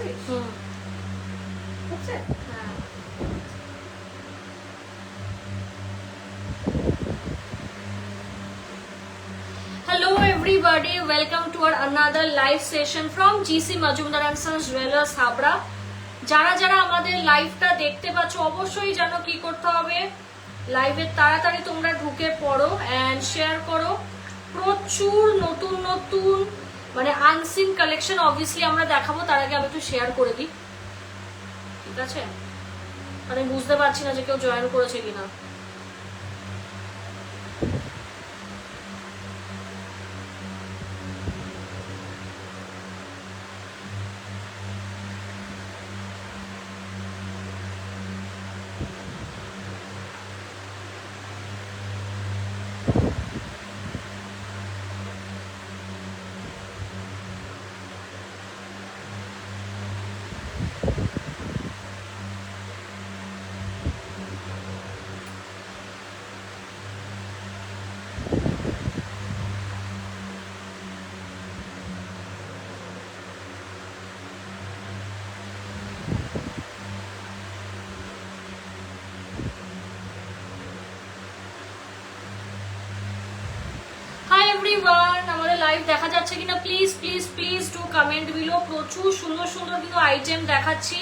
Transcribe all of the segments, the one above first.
Hello everybody, welcome to our another live session from GC Majumdar and Sons Jewelers Habra. যারা যারা আমাদের লাইভটা দেখতে পাচ্ছ অবশ্যই জানো কি করতে হবে, লাইভে তাড়াতাড়ি তোমরা ঢুকে পড়ো এন্ড শেয়ার করো। প্রচুর নতুন নতুন মানে আনসিন কালেকশন অবভিয়াসলি আমরা দেখাবো, তার আগে আমি একটু শেয়ার করে দিই, ঠিক আছে? মানে বুঝতে পারছি না যে কেউ জয়েন করেছে কিনা। আমাদের লাইভ দেখা যাচ্ছে কিনা please please please two comment below. প্রচুর সুন্দর সুন্দর কিন্তু আইটেম দেখাচ্ছি,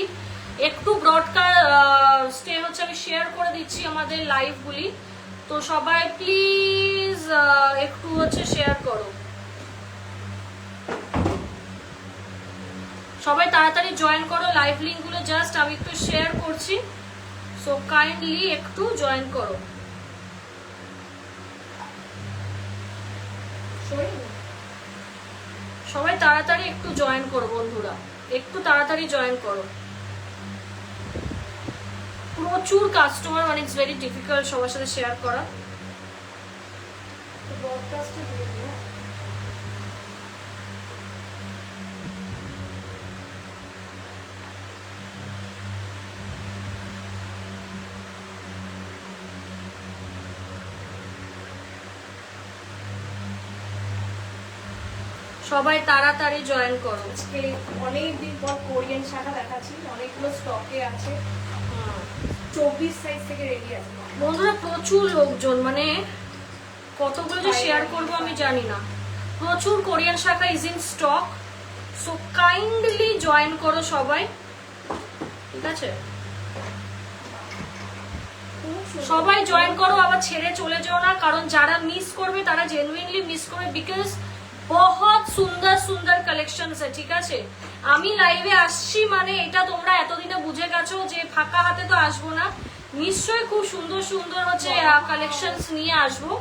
একটু ব্রডকাস্টে হচ্ছে আমি শেয়ার করে দিচ্ছি আমাদের লাইভগুলি, তো সবাই প্লিজ একটু হচ্ছে শেয়ার করো, সবাই তাড়াতাড়ি জয়েন করো। লাইভ লিঙ্কগুলো জাস্ট আমি একটু শেয়ার করছি, সো কাইন্ডলি একটু জয়েন করো। সবাই তাড়াতাড়ি একটু জয়েন করো বন্ধুরা, একটু তাড়াতাড়ি জয়েন করো। প্রচুর কাস্টমার, মানে ইটস ভেরি ডিফিকাল্ট সবার সাথে শেয়ার করা। সবাই তাড়াতাড়ি জয়েন করো। অনেকদিন পর কোরিয়ান শাখা দেখাচ্ছি, অনেকগুলো স্টকে আছে, 24 সাইজ থেকে রেডি আছে বন্ধুরা। প্রচুর লোকজন, মানে কতগুলো যে শেয়ার করবো আমি জানি না। প্রচুর কোরিয়ান শাখা is in stock, so kindly join করো সবাই, ঠিক আছে? সবাই জয়েন করো, আবার ছেড়ে চলে যাও না, কারণ যারা মিস করবে তারা জেনুইনলি মিস করবে, বিকজ বহুত সুন্দর সুন্দর কালেকশন আছে, ঠিক আছে? আমি লাইভে আসছি মানে এটা তোমরা এতদিনে বুঝে গেছো যে ফাঁকা হাতে তো আসবো না, নিশ্চয়ই খুব সুন্দর সুন্দর হচ্ছে কালেকশন নিয়ে আসবো।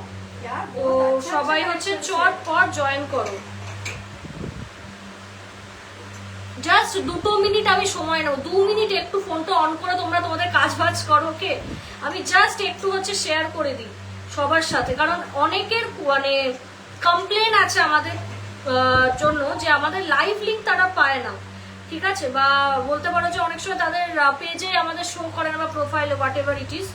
তো সবাই হচ্ছে চটপট জয়েন করো। জাস্ট 2 মিনিট আমি সময় নেবো, 2 মিনিট একটু ফোনটা অন করে তোমরা তোমাদের কাজ বাজ করো, ওকে? আমি জাস্ট একটু হচ্ছে শেয়ার করে দিই সবার সাথে, কারণ অনেকের মানে কমপ্লেন আছে আমাদের জন্য যে আমাদের লাইভ লিঙ্ক তারা পায় না, ঠিক আছে? বা বলতে পারো যে অনেক সময় তাদের পেজে আমাদের শো করে না বা প্রোফাইলে, what ever it is.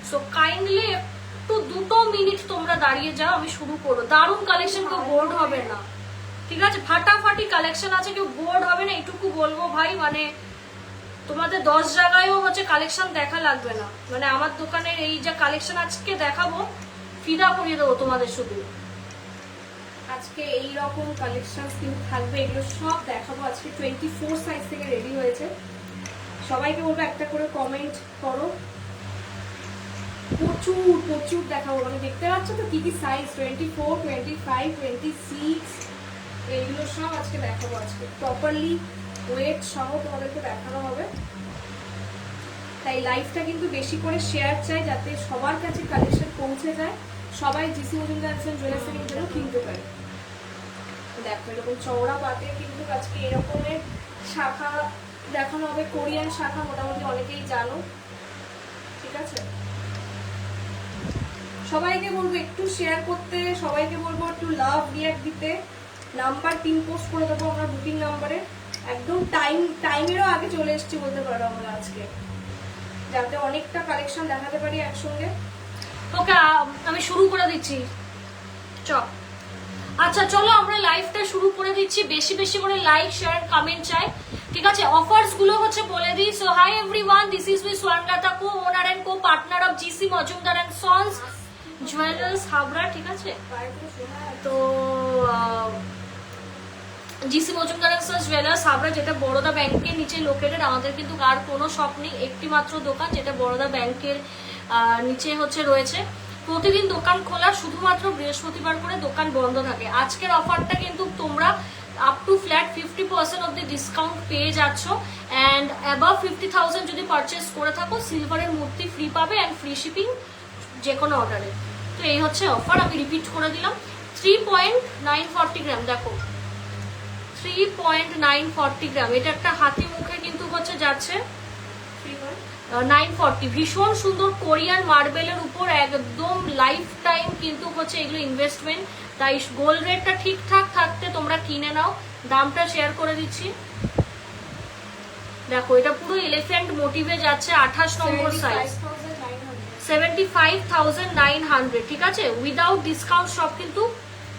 So kindly একটু 2 মিনিট তোমরা দাঁড়িয়ে যাও, আমি শুরু করবো। দারুণ কালেকশন, কেউ বোর্ড হবে না, ঠিক আছে? ফাটাফাটি কালেকশন আছে, কেউ বোর্ড হবে না, এটুকু বলবো ভাই। মানে তোমাদের 10 জায়গায়ও হচ্ছে কালেকশন দেখা লাগবে না, মানে আমার দোকানের এই যে কালেকশন আজকে দেখাবো ফিদা করিয়ে দেবো তোমাদের শুধু। আজকে এই রকম কালেকশন কিন্তু থাকবে, এগুলো সব দেখাবো আজকে। 24 সাইজ থেকে রেডি হয়েছে। সবাইকে বলবো একটা করে কমেন্ট করো, প্রচুর প্রচুর দেখাবো। মানে দেখতে পাচ্ছ তো কি কি সাইজ, 24, 25, 26, এইগুলো সব আজকে দেখাবো। আজকে প্রপারলি ওয়েট সহ তোমাদেরকে দেখানো হবে, তাই লাইভটা কিন্তু বেশি করে শেয়ার চাই, যাতে সবার কাছে কালেকশন পৌঁছে যায়, সবাই জিসি মজুমদার জুয়েলার্সে কিন্তু কিনতে পারে। দেখো এরকম চওড়া পাতে কিন্তু আজকে এরকমের শাখা দেখানো হবে। কোরিয়ান শাখা মোটামুটি অনেকেই জানো, ঠিক আছে? সবাইকে বলবো একটু শেয়ার করতে, সবাইকে বলবো একটু লাভ রিয়াক্ট দিতে। নাম্বার 3 পোস্ট করে দেবো আমরা বুকিং নাম্বারে, একদম টাইমেরও আগে চলে এসেছি বলতে পারো আমরা আজকে, যাতে অনেকটা কালেকশন দেখাতে পারি একসঙ্গে। ওকে, আমি শুরু করে দিচ্ছি। চ আচ্ছা চলো আমরা লাইভটা শুরু করে দিচ্ছি, বেশি বেশি করে লাইক শেয়ার কমেন্ট চাই, ঠিক আছে? অফার্স গুলো হচ্ছে বলে দিই। So hi everyone, this is with Swarnalata, co owner and co partner of GC Majumdar and sons jewellers Habra, ঠিক আছে? তো GC Majumdar and sons jewellers Habra, যেটা বরোদা ব্যাংকের নিচে লোকেটেড। আমাদের কিন্তু আর কোনো শপ নেই, একটি মাত্র দোকান, যেটা বরোদা ব্যাংকের নিচে হচ্ছে রয়েছে। প্রতিদিন দোকান খোলা, শুধুমাত্র বৃহস্পতিবার করে দোকান বন্ধ থাকে। আজকের অফারটা কিন্তু তোমরা up to flat 50% of the discount পেয়ে যাচ্ছ, অ্যান্ড অ্যাবাভ 50,000 যদি পারচেস করে থাকো সিলভারের মূর্তি ফ্রি পাবে অ্যান্ড ফ্রি শিপিং যে কোনো অর্ডারে। তো এই হচ্ছে অফার, আমি রিপিট করে দিলাম। 3.940 গ্রাম, দেখো 3.940 গ্রাম, এটা একটা হাতি মুখে কিন্তু হচ্ছে যাচ্ছে 940। ভীষণ সুন্দর কোরিয়ান মার্বেলের উপর একদম লাইফ টাইম কিন্তু হচ্ছে এগুলো ইনভেস্টমেন্ট, তাই গোল্ড রেটটা ঠিকঠাক থাকতে তোমরা কিনে নাও। দামটা শেয়ার করে দিচ্ছি, দেখো এটা পুরো এলিফ্যান্ট মোটিভে যাচ্ছে, 28 নম্বর সাইজ, 75,900, ঠিক আছে? উইদাউট ডিসকাউন্ট সব কিন্তু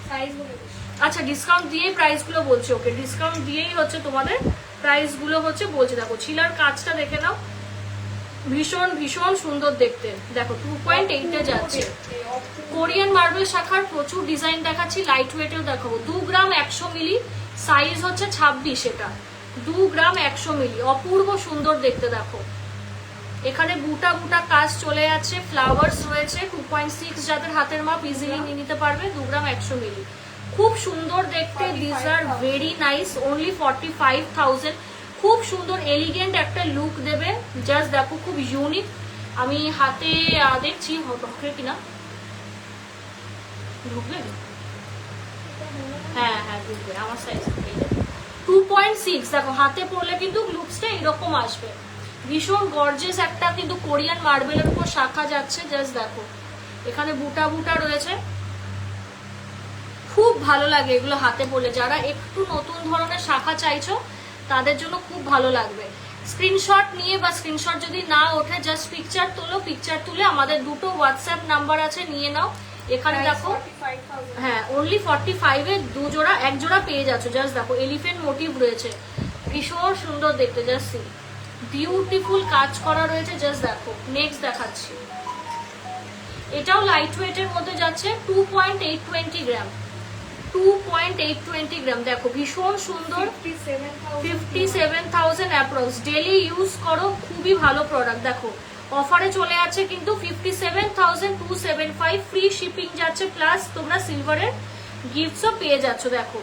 সাইজ বলে আচ্ছা ডিসকাউন্ট দিয়েই প্রাইস গুলো বলছি, ওকে ডিসকাউন্ট দিয়েই হচ্ছে তোমাদের প্রাইস গুলো হচ্ছে বলছি। দেখো ছিলার কাজটা দেখে নাও, ভীষণ ভীষণ সুন্দর দেখতে, দেখো 2.8 যাচ্ছে। কোরিয়ান মার্বেল শাখার প্রচুর ডিজাইন দেখাচ্ছি, লাইট ওয়েটেও দেখাবো। 2 গ্রাম 100 মিলি, সাইজ হচ্ছে 26, এটা 2 গ্রাম 100 মিলি, অপূর্ব সুন্দর দেখতে। দেখো এখানে বুটা বুটা কাজ চলে যাচ্ছে, ফ্লাওয়ার্স রয়েছে, 2.6 যাদের হাতের মাপ ইজিলি নিয়ে নিতে পারবে, 2 গ্রাম 100 মিলি, খুব সুন্দর দেখতে। This are very nice, only 45,000। খুব সুন্দর এলিগেন্ট একটা লুক দেবে, জাস্ট দেখো খুব ইউনিক। আমি হাতে দেখছি ঢুকবে কিনা, ঢুকবে, হ্যাঁ হ্যাঁ ঢুকবে, আমার সাইজ 2.6। দেখো হাতে পরলে কিন্তু লুকসটা এরকম আসবে, ভীষণ গর্জিয়াস একটা কিন্তু কোরিয়ান মার্বেলের উপর শাখা যাচ্ছে, জাস্ট দেখো এখানে বুটা বুটা রয়েছে, খুব ভালো লাগে এগুলো হাতে পরলে। যারা একটু নতুন ধরনের শাখা চাইছো তাদের জন্য খুব ভালো লাগবে। স্ক্রিনশট নিয়ে বা স্ক্রিনশট যদি না ওঠে জাস্ট পিকচার তোলো, পিকচার তুলে আমাদের দুটো হোয়াটসঅ্যাপ নাম্বার আছে, নিয়ে নাও। এখানে দেখো হ্যাঁ অনলি 45 এ দু জোড়া, এক জোড়া পেয়ে যাচ্ছ, জাস্ট দেখো এলিফ্যান্ট মোটিভ রয়েছে, ভীষণ সুন্দর দেখতে, জাস্ট বিউটিফুল কাজ করা রয়েছে, জাস্ট দেখো। নেক্সট দেখাচ্ছি, এটাও লাইট ওয়েটের মধ্যে যাচ্ছে, 2.820 গ্রাম, 2.820 গ্রাম, দেখো ভীষণ সুন্দর, 57,000 অ্যাপ্রক্স। ডেলি ইউজ করো, খুবই ভালো প্রোডাক্ট। দেখো অফারে চলে আছে কিন্তু 57,275, ফ্রি শিপিং যাচ্ছে, প্লাস তোমরা সিলভারের গিফটসও পেয়ে যাচ্ছ। দেখো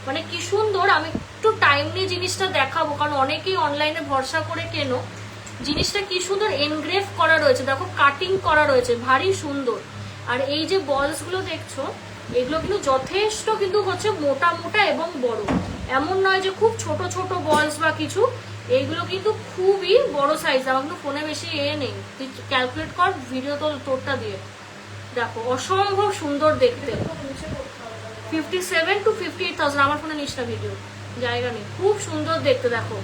মানে কি সুন্দর, আমি একটু টাইম নিয়ে জিনিসটা দেখাবো, কারণ অনেকেই অনলাইনে ভরসা করে কেনো। জিনিসটা কি সুন্দর এনগ্রেভ করা রয়েছে, দেখো কাটিং করা রয়েছে, ভারী সুন্দর। আর এই যে বলস গুলো দেখছো, এগুলো কিন্তু যথেষ্ট কিন্তু হচ্ছে মোটা মোটা এবং বড়, এমন নয় যে খুব ছোট ছোট বলস বা কিছু, এইগুলো কিন্তু খুবই বড় সাইজ। আমার কিন্তু ফোনে বেশি নেই, তুই ক্যালকুলেট কর ভিডিও তোরটা দিয়ে, দেখো অসম্ভব সুন্দর দেখতে। 57 to 58,000, আমার ফোনে নিস না ভিডিও, জায়গা নেই, খুব সুন্দর দেখতে দেখো,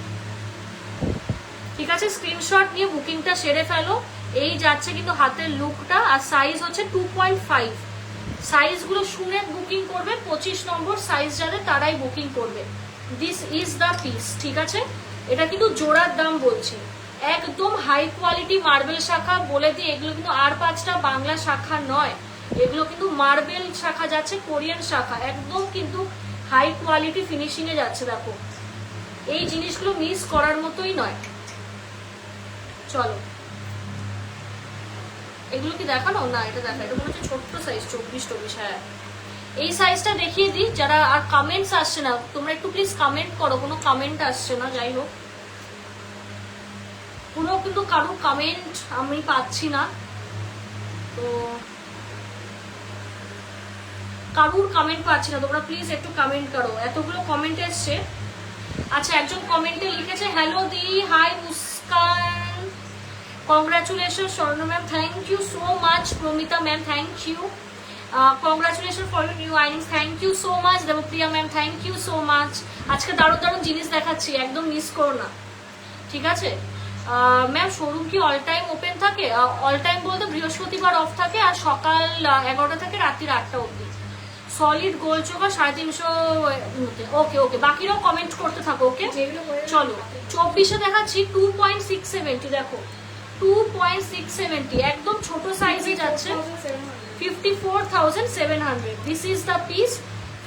ঠিক আছে? স্ক্রিনশট নিয়ে বুকিংটা সেরে ফেলো। এই যাচ্ছে কিন্তু হাতের লুকটা, আর সাইজ হচ্ছে 2.5। সাইজগুলো শুনে বুকিং করবে, 25 নম্বর সাইজ যাদের তারাই বুকিং করবে। দিস ইজ দ্য পিস, ঠিক আছে? এটা কিন্তু জোড়ার দাম বলছি, একদম হাই কোয়ালিটি মার্বেল শাখা বলে দিই, এগুলো কিন্তু আর 5টা বাংলা শাখা নয়, এগুলো কিন্তু মার্বেল শাখা যাচ্ছে, কোরিয়ান শাখা, একদম কিন্তু হাই কোয়ালিটি ফিনিশিং এ যাচ্ছে। দেখো এই জিনিসগুলো মিস করার মতোই নয়। চলো এগুলো কি দেখানো না, এটা দেখা, এটা মনে হচ্ছে ছোট্ট সাইজ, 24-24। হ্যাঁ এই সাইজটা দেখিয়ে দিই, যারা আর কমেন্টস আসছে না তোমরা একটু প্লিজ কমেন্ট করো, কোনো কমেন্ট আসছে না, যাই হোক কোনো কিন্তু কারোর কমেন্ট আমি পাচ্ছি না, তো কারোর কমেন্ট পাচ্ছি না, তোমরা প্লিজ একটু কমেন্ট করো, এতগুলো কমেন্ট এসছে। আচ্ছা একজন কমেন্টে লিখেছে, হ্যালো দি, hi Muskan, congratulation Swarna ma'am, thank you so much. Pramita ma'am thank you, congratulation for your new earnings, thank you so much. Debpriya ma'am thank you so much. আজকে দারুণ দারুণ জিনিস দেখাচ্ছি, একদম মিস করো না, ঠিক আছে? ম্যাম শোরুম কি অল টাইম ওপেন থাকে? অল টাইম বলতে বৃহস্পতিবার অফ থাকে, আর সকাল 11টা থেকে রাত্রি 8টা অবধি। সলিড গোল চোখা 350। ওকে ওকে, বাকিরাও কমেন্ট করতে থাকো। ওকে যেগুলো বলে- চলো 24-এ দেখাচ্ছি 2.670। দেখো 2.670 একদম ছোট সাইজে যাচ্ছে 54,700। This is the piece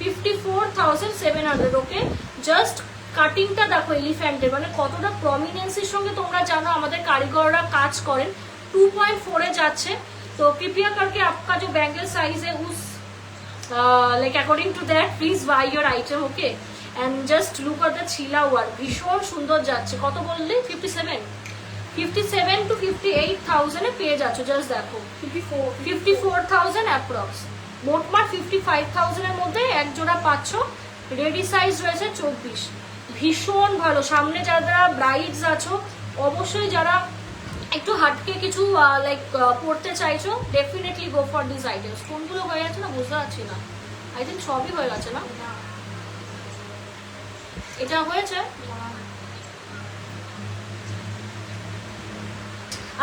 54,700। Okay just কাটিংটা দেখো এলিফ্যান্টের, মানে কতটা প্রমিনেন্সির সঙ্গে তোমরা জানো আমাদের কারিগররা কাজ করেন। 2.4 যাচ্ছে। তো कृपया करके आपका जो बैंगल साइज है उस like according to that please buy your item, okay? and just look at the ছিলা ওয়ার্ক, ভীষণ সুন্দর যাচ্ছে। কত বললে? 57 to 58,000 এ পেয়ে যাচ্ছ। জাস্ট দেখো 54,000 অ্যাপ্রক্স, মোটমাট 55,000 এর মধ্যে এক জোড়া পাচ্ছ। রেডি সাইজ রয়েছে 24। ভীষণ ভালো। সামনে যারা ব্রাইডস আছো, অবশ্যই যারা একটু হাটকে কিছু লাইক পড়তে চাইছো, definitely go for this items. কোনগুলো হয়ে গেছে না বুঝতে পারছি না, আই থিঙ্ক সবই হয়ে গেছে না। এটা হয়েছে।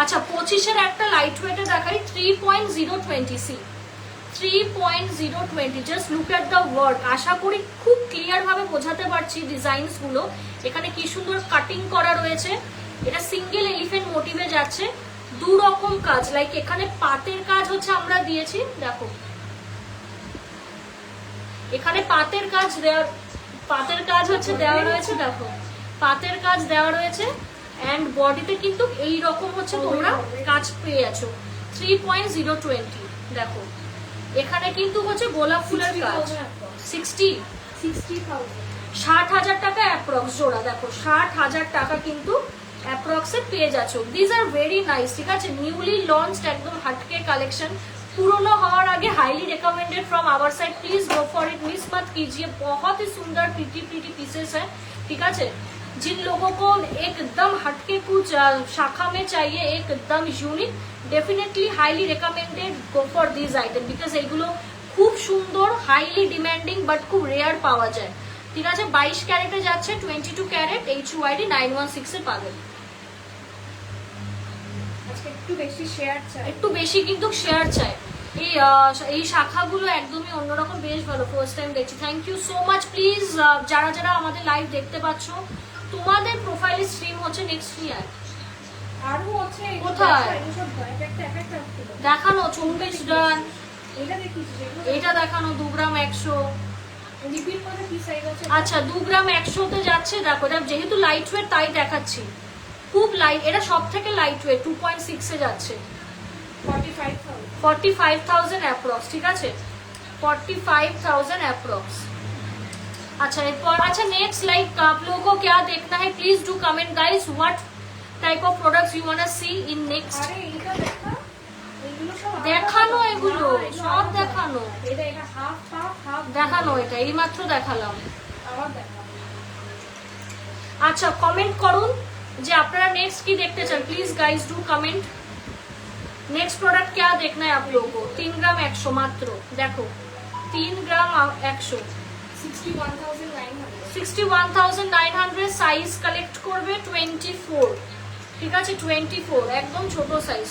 আচ্ছা 25-এর একটা লাইট ওয়েটে দেখাই 3.020 3.020। Just look at the work. আশা করি খুব ক্লিয়ার ভাবে বোঝাতে পারছি ডিজাইনস গুলো। এখানে কি সুন্দর কাটিং করা রয়েছে। এটা সিঙ্গেল এলিফ্যান্ট মোটিভে যাচ্ছে। দু রকম কাজ, লাইক এখানে পাতের কাজ হচ্ছে আমরা দিয়েছি, দেখো এখানে পাতের কাজ হচ্ছে দেওয়া রয়েছে। দেখো পাতের কাজ দেওয়া রয়েছে এন্ড বডিতে কিন্তু এই রকম হচ্ছে তোমরা কাজ পেয়ে যাচ্ছো। 3.020 দেখো এখানে কিন্তু হচ্ছে গোলাপ ফুলের কাজ। 60,000 টাকা অ্যাপ্রক্স জোড়া। দেখো 60,000 টাকা কিন্তু অ্যাপ্রক্সে পেয়ে যাচ্ছ। This are very nice. ঠিক আছে, নিউলি লঞ্চড একদম हटके কালেকশন। पुराना हमारे आगे highly recommended from our side. Please go for it, miss मत कीजिए। बहुत ही सुंदर प्रीटी पीसेस है। ठीक है, जिन लोगों को एकदम हटके कुछ शाखा में चाहिए, एकदम unique, definitely highly recommended go for this item because एगुलो खूब सुंदर हाईली डिमांडिंग बाट खूब रेयर पावा जाए। ठीक है, 22 ক্যারেটে যাচ্ছে, 22 ক্যারেট HUID 916 এ পাবেন। একটু বেশি কিন্তু শেয়ার চাই। এই শাখাগুলো একদমই অন্যরকম, বেশ ভালো, ফার্স্ট টাইম দেখছি। Thank you so much. Please যারা যারা আমাদের লাইভ দেখতে পাচ্ছ, তোমাদের প্রোফাইলে স্ট্রিম হচ্ছে নেক্সট ইয়ার। আরো হচ্ছে কোথায় দেখানো? 24 ডান এটা দেখানো 2 গ্রাম 100। আচ্ছা 2 গ্রাম 100-তে যাচ্ছে। দেখো এটা যেহেতু লাইট ওয়েট তাই দেখাচ্ছি, খুব লাইট। এটা সব থেকে লাইট ওয়েট 2.6 এ যাচ্ছে। 45,000 অ্যাপ্রক্স। ঠিক আছে, 45,000 अप्रॉक्स। अच्छा एरपर अच्छा नेक्स्ट लाइक आप लोगों को क्या देखना है, please do comment guys what type of products you want to see in next. দেখানো এগুলো সব দেখানো, দেখানো এটা এইমাত্র দেখালাম। আচ্ছা কমেন্ট করুন যে আপনারা নেক্সট কি দেখতে চান। Please guys do comment. Next product क्या देखना है आप लोगों को। 3 ग्राम 100 मात्र। देखो 3 ग्राम 100 61,900 साइज कलेक्ट करबे 24। ठीक है 24 एकदम ছোট সাইজ।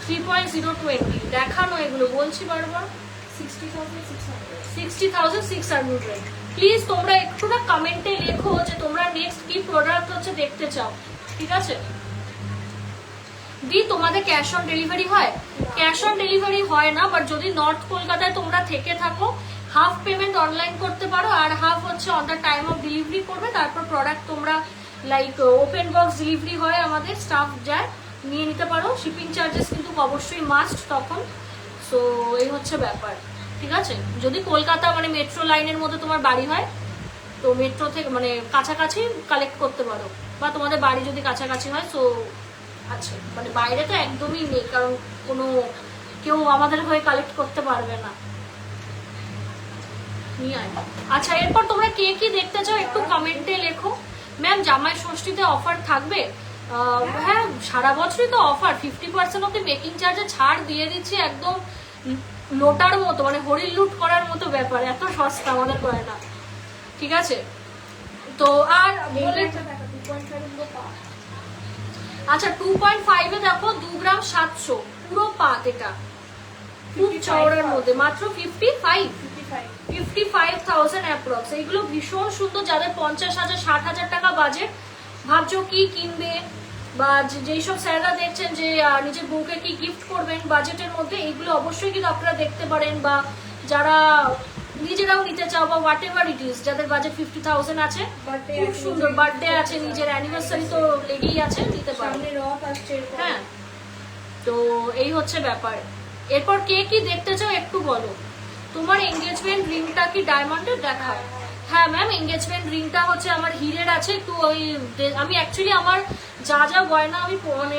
3.020 দেখানো এগুলো বলছি বারবার। 60,600। প্লিজ তোমরা একটু না কমেন্টে লেখো যে তোমরা নেক্সট কি প্রোডাক্ট হচ্ছে দেখতে চাও। ঠিক আছে দি, তোমাদের ক্যাশ অন ডেলিভারি হয়? ক্যাশ অন ডেলিভারি হয় না, বাট যদি নর্থ কলকাতায় তোমরা থেকে থাকো হাফ পেমেন্ট অনলাইন করতে পারো আর হাফ হচ্ছে on the time of delivery করবে। তারপর প্রোডাক্ট তোমরা লাইক ওপেন বক্স ডেলিভারি হয়, আমাদের স্টাফ যায় নিয়ে নিতে পারো। শিপিং চার্জেস কিন্তু অবশ্যই মাস্ট তখন। সো এই হচ্ছে ব্যাপার। ঠিক আছে, যদি কলকাতা মানে মেট্রো লাইনের মধ্যে তোমার বাড়ি হয় তো মেট্রো থেকে মানে কাছাকাছি কালেক্ট করতে পারো, বা তোমাদের বাড়ি যদি কাছাকাছি হয়। সো আচ্ছা মানে বাইরে তো একদমই নেই, কারণ কোনো কেউ আমাদের হয়ে কালেক্ট করতে পারবে না। আচ্ছা এরপর তোমরা কে কি দেখতে চাও একটু কমেন্টে লেখো। ম্যাম জামাই ষষ্ঠীতে অফার থাকবে? হ্যাঁ সারা বছরই তো অফার। 50% অব্দি মেকিং চার্জে ছাড় দিয়ে দিচ্ছি, একদম লোটার মতো, মানে হরিণ লুট করার মতো ব্যাপার। এত সস্তা আমাদের গয়না। ঠিক আছে, তো আর বলে আচ্ছা 2.5 এ দেখো 2 গ্রাম 700। পুরো পাত, এটা খুব চওড়ার মধ্যে, মাত্র 55 55,000 অ্যাপ্রক্স। এইগুলো ভীষণ সুন্দর, যাদের 50,000 60,000 টাকা বাজেট, ভাবছো কি কিনবে, বা যেই সব স্যাররা দেখছেন যে নিজের বউকে কি গিফট করবেন বাজেটের মধ্যে, এইগুলো অবশ্যই কিন্তু আপনারা দেখতে পারেন। বা যারা নিজেরাও নিতে চাও বা হোয়াট এভার ইট ইজ, যাদের বাজেট 50,000 আছে, খুব সুন্দর, বার্থডে আছে, নিজের অ্যানিভার্সারি তো লেগেই আছে, নিতে পারেন। হ্যাঁ, তো এই হচ্ছে ব্যাপার। এরপর কে কি দেখতে চাও একটু বলো। তোমার এঙ্গেজমেন্ট রিংটা কি ডায়মন্ডের দেখায়? হ্যাঁ ম্যাম, এঙ্গেজমেন্ট রিংটা হচ্ছে আমার হীরের আছে, একটু ওই আমি অ্যাকচুয়ালি আমার যা যা গয়না আমি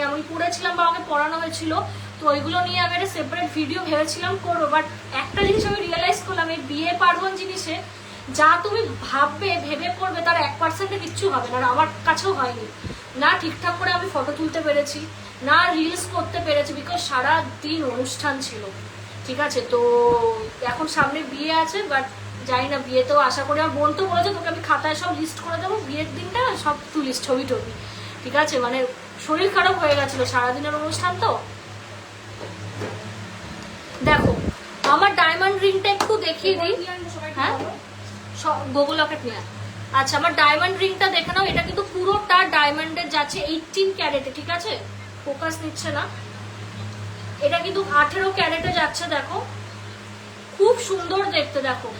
আমি পড়েছিলাম বা আমাকে পড়ানো হয়েছিল, তো ওইগুলো নিয়ে আমি একটা সেপারেট ভিডিও ভেবেছিলাম করবো। বাট একটা জিনিস আমি রিয়েলাইজ করলাম, এই বিয়ে পার্বণ জিনিসে যা তুমি ভাববে ভেবে করবে তার 1% কিচ্ছু হবে না। আর আমার কাছেও হয়নি, না ঠিকঠাক করে আমি ফটো তুলতে পেরেছি, না রিলস করতে পেরেছি, বিকজ সারা দিন অনুষ্ঠান ছিল। ঠিক আছে, তো এখন সামনে বিয়ে আছে, বাট জানি না বিয়েতেও আশা করি, আমার বোন তো বলেছে তোকে আমি খাতায় সব লিস্ট করে দেবো, বিয়ের দিনটা সব তুলিস ছবি টবি। ঠিক আছে, মানে শরীর খারাপ হয়ে গেছিলো সারাদিনের অনুষ্ঠান তো। দেখো আমার ডায়মন্ড রিংটা একটু দেখিয়ে দিই। হ্যাঁ, গুগল লকেট নিয়ে। আচ্ছা, আমার ডায়মন্ড রিংটা দেখে নাও, এটা কিন্তু পুরোটা ডায়মন্ডের যাচ্ছে 18 ক্যারেটে। ঠিক আছে, ফোকাস নিচ্ছে না, এটা কিন্তু 18 ক্যারেটে যাচ্ছে। দেখো খুব সুন্দর দেখতে, দেখো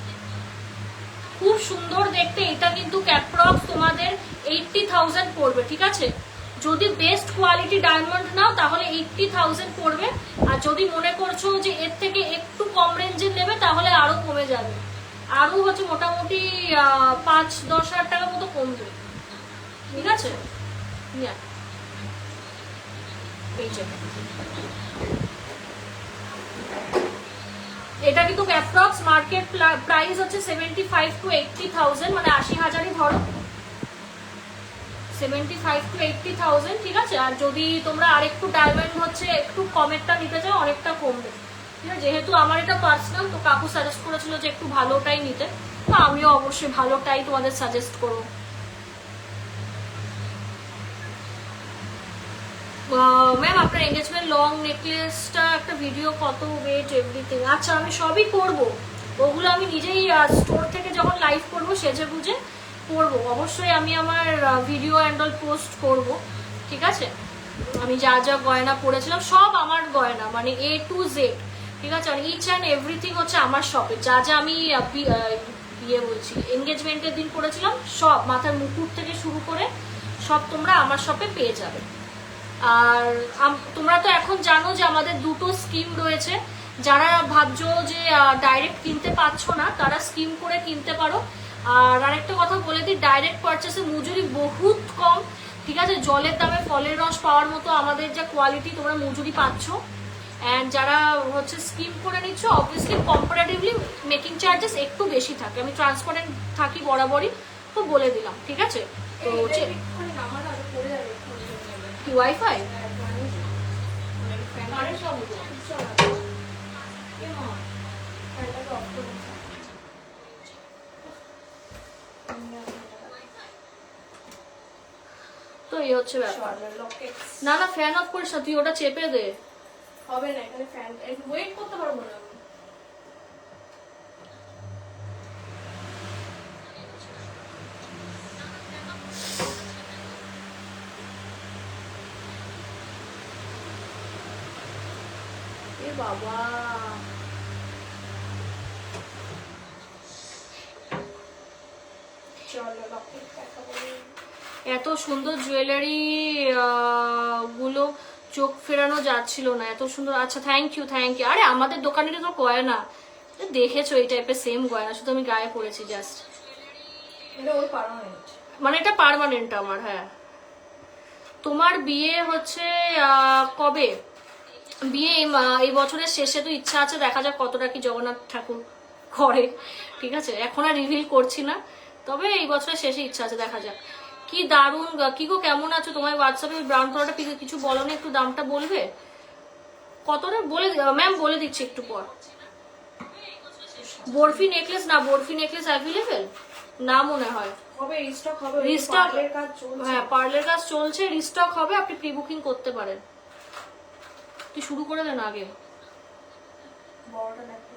খুব সুন্দর দেখতে। এটা কিন্তু অ্যাপ্রক্স তোমাদের 80,000 পড়বে। ঠিক আছে, যদি বেস্ট কোয়ালিটি ডায়মন্ড নাও তাহলে 80,000 পড়বে। আর যদি মনে করছো যে এর থেকে একটু কম রেঞ্জের নেবে তাহলে আরো কমে যাবে, আরো হচ্ছে মোটামুটি 5-10 হাজার টাকা মতো কমবে। ঠিক আছে, এটা কিন্তু অ্যাপ্রক্স মার্কেট প্রাইস হচ্ছে 75 to 80,000, মানে 80,000ই ধরো, 75 to 80,000। ঠিক আছে, আর যদি তোমরা আরেকটু ডায়মন্ড হচ্ছে একটু কমেরটা নিতে চাও অনেকটা কমবে। ঠিক আছে, যেহেতু আমার এটা পার্সোনাল, তো কাকু সাজেস্ট করেছিল যে একটু ভালোটাই নিতে, তো আমিও অবশ্যই ভালোটাই তোমাদের সাজেস্ট করবো। ম্যাম আপনার এঙ্গেজমেন্ট লং নেকলেসটা একটা ভিডিও, কত ওয়েট এভরিথিং। আচ্ছা, আমি সবই করব, ওগুলো আমি নিজেই স্টোর থেকে যখন লাইভ করবো সেজে বুঝে করবো, অবশ্যই আমি আমার ভিডিও অ্যান্ড অল পোস্ট করব। ঠিক আছে, আমি যা যা গয়না পরেছিলাম সব আমার গয়না, মানে A to Z। ঠিক আছে, মানে ইচ অ্যান্ড এভরিথিং হচ্ছে আমার শপে, যা যা আমি বিয়ে বলছি এঙ্গেজমেন্টের দিন পরেছিলাম, সব মাথার মুকুট থেকে শুরু করে সব তোমরা আমার শপে পেয়ে যাবে। আর তোমরা তো এখন জানো যে আমাদের দুটো স্কিম রয়েছে, যারা ভাবছো যে ডাইরেক্ট কিনতে পারছো না তারা স্কিম করে কিনতে পারো। আর আরেকটা কথা বলে দিই, ডাইরেক্ট পারচেসে মজুরি বহুত কম। ঠিক আছে, জলের দামে ফলের রস পাওয়ার মতো আমাদের যা কোয়ালিটি তোমরা মজুরি পাচ্ছ। অ্যান্ড যারা হচ্ছে স্কিম করে নিচ্ছ, অবভিয়াসলি কম্পারেটিভলি মেকিং চার্জেস একটু বেশি থাকে, আমি ট্রান্সপারেন্ট থাকি বরাবরই, তো বলে দিলাম। ঠিক আছে, তো কি ওয়াইফাই তো এই হচ্ছে ব্যাপার। না না, ফ্যান অফ করিস না, তুই ওটা চেপে দে। হবে না, এখানে ফ্যান ওয়েট করতে পারবো না। বাবা এত সুন্দর জুয়েলারি গুলো চোখ ফেরানো যাচ্ছিল না, এত সুন্দর। আচ্ছা, থ্যাংক ইউ থ্যাংক ইউ। আরে আমাদের দোকানেরই তো গয়না, দেখেছো এই টাইপের সেম গয়না, শুধু আমি গায়ে পড়েছি জাস্ট। মানে এটা পার্মানেন্ট আমার। হ্যাঁ, তোমার বিয়ে হচ্ছে কবে? বিয়ে এই বছরের শেষে, তো ইচ্ছা আছে, দেখা যাক কতটা কি জগন্নাথ ঠাকুর করে। ঠিক আছে, এখন আর রিভিল করছি না, তবে এই বছরের শেষে ইচ্ছা আছে, দেখা যাক। কি দারুণ, কি গো কেমন আছো? তোমার হোয়াটসঅ্যাপে ব্রাউন কালারটা কিছু বলো না, একটু দামটা বলবে কতটা? বলে ম্যাম বলে দিচ্ছি একটু পর। বরফি নেকলেস না, বরফি নেকলেস অ্যাভেলেবেল না মনে হয়, হবে রিস্টক হবে, রিস্টক। হ্যাঁ, পার্লের কাজ চলছে, রিস্টক হবে, আপনি প্রি বুকিং করতে পারেন। তুই শুরু করে দে না আগে। বড়টা দেখো,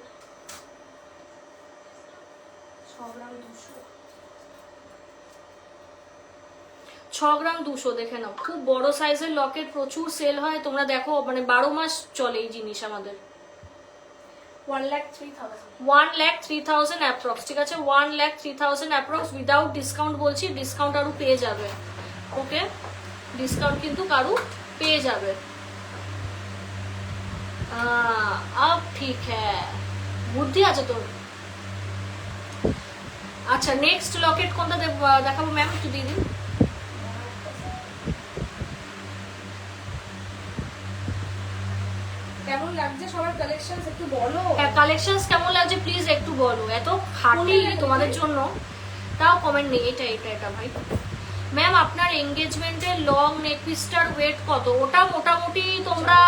6 গ্রাম 200। 6 গ্রাম 200 দেখে নাও, খুব বড় সাইজের লকেট, প্রচুর সেল হয়, তোমরা দেখো মানে 12 মাস চলে এই জিনিস আমাদের। 1,03,000। 1,03,000 অ্যাপ্রক্স, ঠিক আছে, 1,03,000 অ্যাপ্রক্স উইদাউট ডিসকাউন্ট বলছি, ডিসকাউন্ট আরো পেয়ে যাবে, ওকে, ডিসকাউন্ট কিন্তু কারু পেয়ে যাবে। আব ঠিক হ্যাঁ, বুদ্ধি আছে তোর। আচ্ছা নেক্সট লকেট কোনটা দেখাবো ম্যাম, একটু দিয়ে দিন। কেমন লাগছে সবার কালেকশনস একটু বলো। হ্যাঁ কালেকশনস কেমন লাগছে প্লিজ একটু বলো, এত খাটি তোমাদের জন্য, তাও কমেন্ট নেই। এটা এটা এটা ভাই ম্যাম আপনার এঙ্গেজমেন্টের লং নেক পিসটার ওয়েট কত? ওটা মোটামুটি তোমরা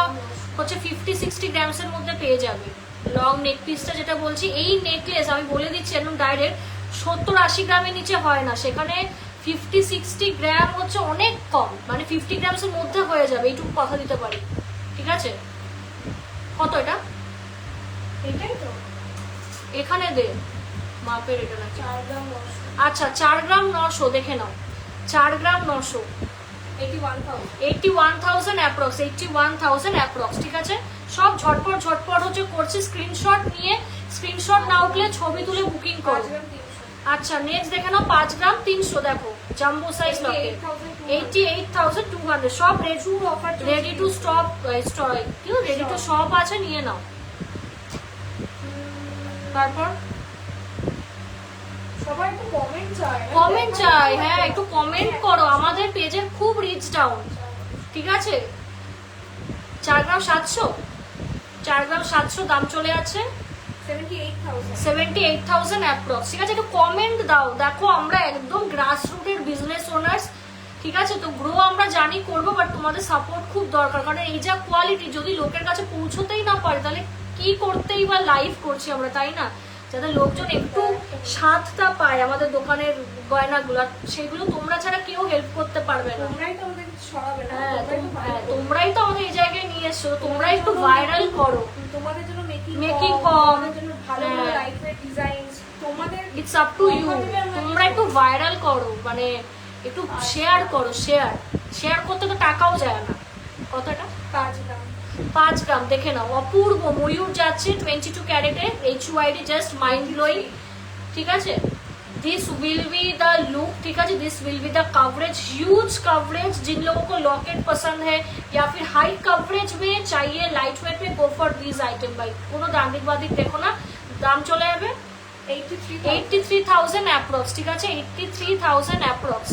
হচ্ছে 50-60 গ্রামসের মধ্যে পেয়ে যাবে। লং নেক পিসটা যেটা বলছি, এই নেকলেস আমি বলে দিচ্ছি একদম ডাইরেক্ট 70-80 গ্রামের নিচে হয় না, সেখানে 50-60 গ্রাম হচ্ছে অনেক কম, মানে 50 গ্রামসের মধ্যে হয়ে যাবে, এইটুকু কথা দিতে পারি, ঠিক আছে। কত এটা? এটাই তো এখানে দে মাপের, এটা নাকি? 4 গ্রাম 900। আচ্ছা 4 গ্রাম 900 দেখে নাও, 4 গ্রাম 900, 81,000। 81,000 অ্যাপ্রক্স, 81,000 অ্যাপ্রক্স, ঠিক আছে। সব ঝটপট ঝটপট হচ্ছে করছি, স্ক্রিনশট নিয়ে, স্ক্রিনশট না উঠলে ছবি তুলে বুকিং 5 করো। গ্রাম 300। আচ্ছা নেক্সট দেখে নাও 5 গ্রাম 300, দেখো জাম্বো সাইজ লকেট, 88,200, সব প্রচুর offer ready to stop, ready to shop আছে, নিয়ে নাও। তারপর সবাই একটু কমেন্ট চায়, কমেন্ট চাই, হ্যাঁ একটু কমেন্ট করো, আমাদের পেজের খুব রিচ ডাউন, ঠিক আছে। 4 গ্রাম 700, 4 গ্রাম 700 দাম চলে আছে 78,000। 78,000 অ্যাপ্রক্স, ঠিক আছে। একটু কমেন্ট দাও, দেখো আমরা একদম গ্রাস রুটের বিজনেস ওনার্স, ঠিক আছে, তো গ্রো আমরা জানি করবো, বাট তোমাদের সাপোর্ট খুব দরকার, কারণ এই যা কোয়ালিটি যদি লোকের কাছে পৌঁছতেই না পারে তাহলে কি করতেই বা লাইভ করছি আমরা, তাই না, যাতে লোকজন একটু স্বাদটা পায় আমাদের দোকানের গয়নাগুলো, সেগুলো তোমরা ছাড়া কেউ হেল্প করতে পারবে না। তোমরাই তো আমাদের ছড়াবে না, হ্যাঁ তোমরাই তো ভালো করবে। তোমরাই তো আমাদের এই জায়গায় নিয়ে এসছো, তোমরা একটু ভাইরাল করো, তোমাদের জন্য Making মেকিং কম। তোমাদের জন্য ভালো ভালো হ্যাঁ। লাইফের ডিজাইনস, তোমাদের ইটস আপ টু ইউ, তোমরা একটু ভাইরাল করো, মানে একটু শেয়ার করো, শেয়ার করতে তো টাকাও যায় না। কতটা? 5 গ্রাম 5 গ্রাম দেখে নাও, অপূর্ব ময়ূর যাচ্ছে 22 ক্যারেটে, HUID জাস্ট মাইন্ড ব্লোয়িং, ঠিক আছে। This will be the look, ठीक है, this will be the coverage, huge coverage, जिन लोगों को लॉकेट पसंद है या फिर हाई कवरेज में चाहिए, लाइट वेट में, गो फॉर दिस आइटम भाई, কোনো দান্দিক বাদিক দেখো না, দাম চলে যাবে 83,000 অ্যাপ্রক্স, ঠিক আছে, 83,000 অ্যাপ্রক্স।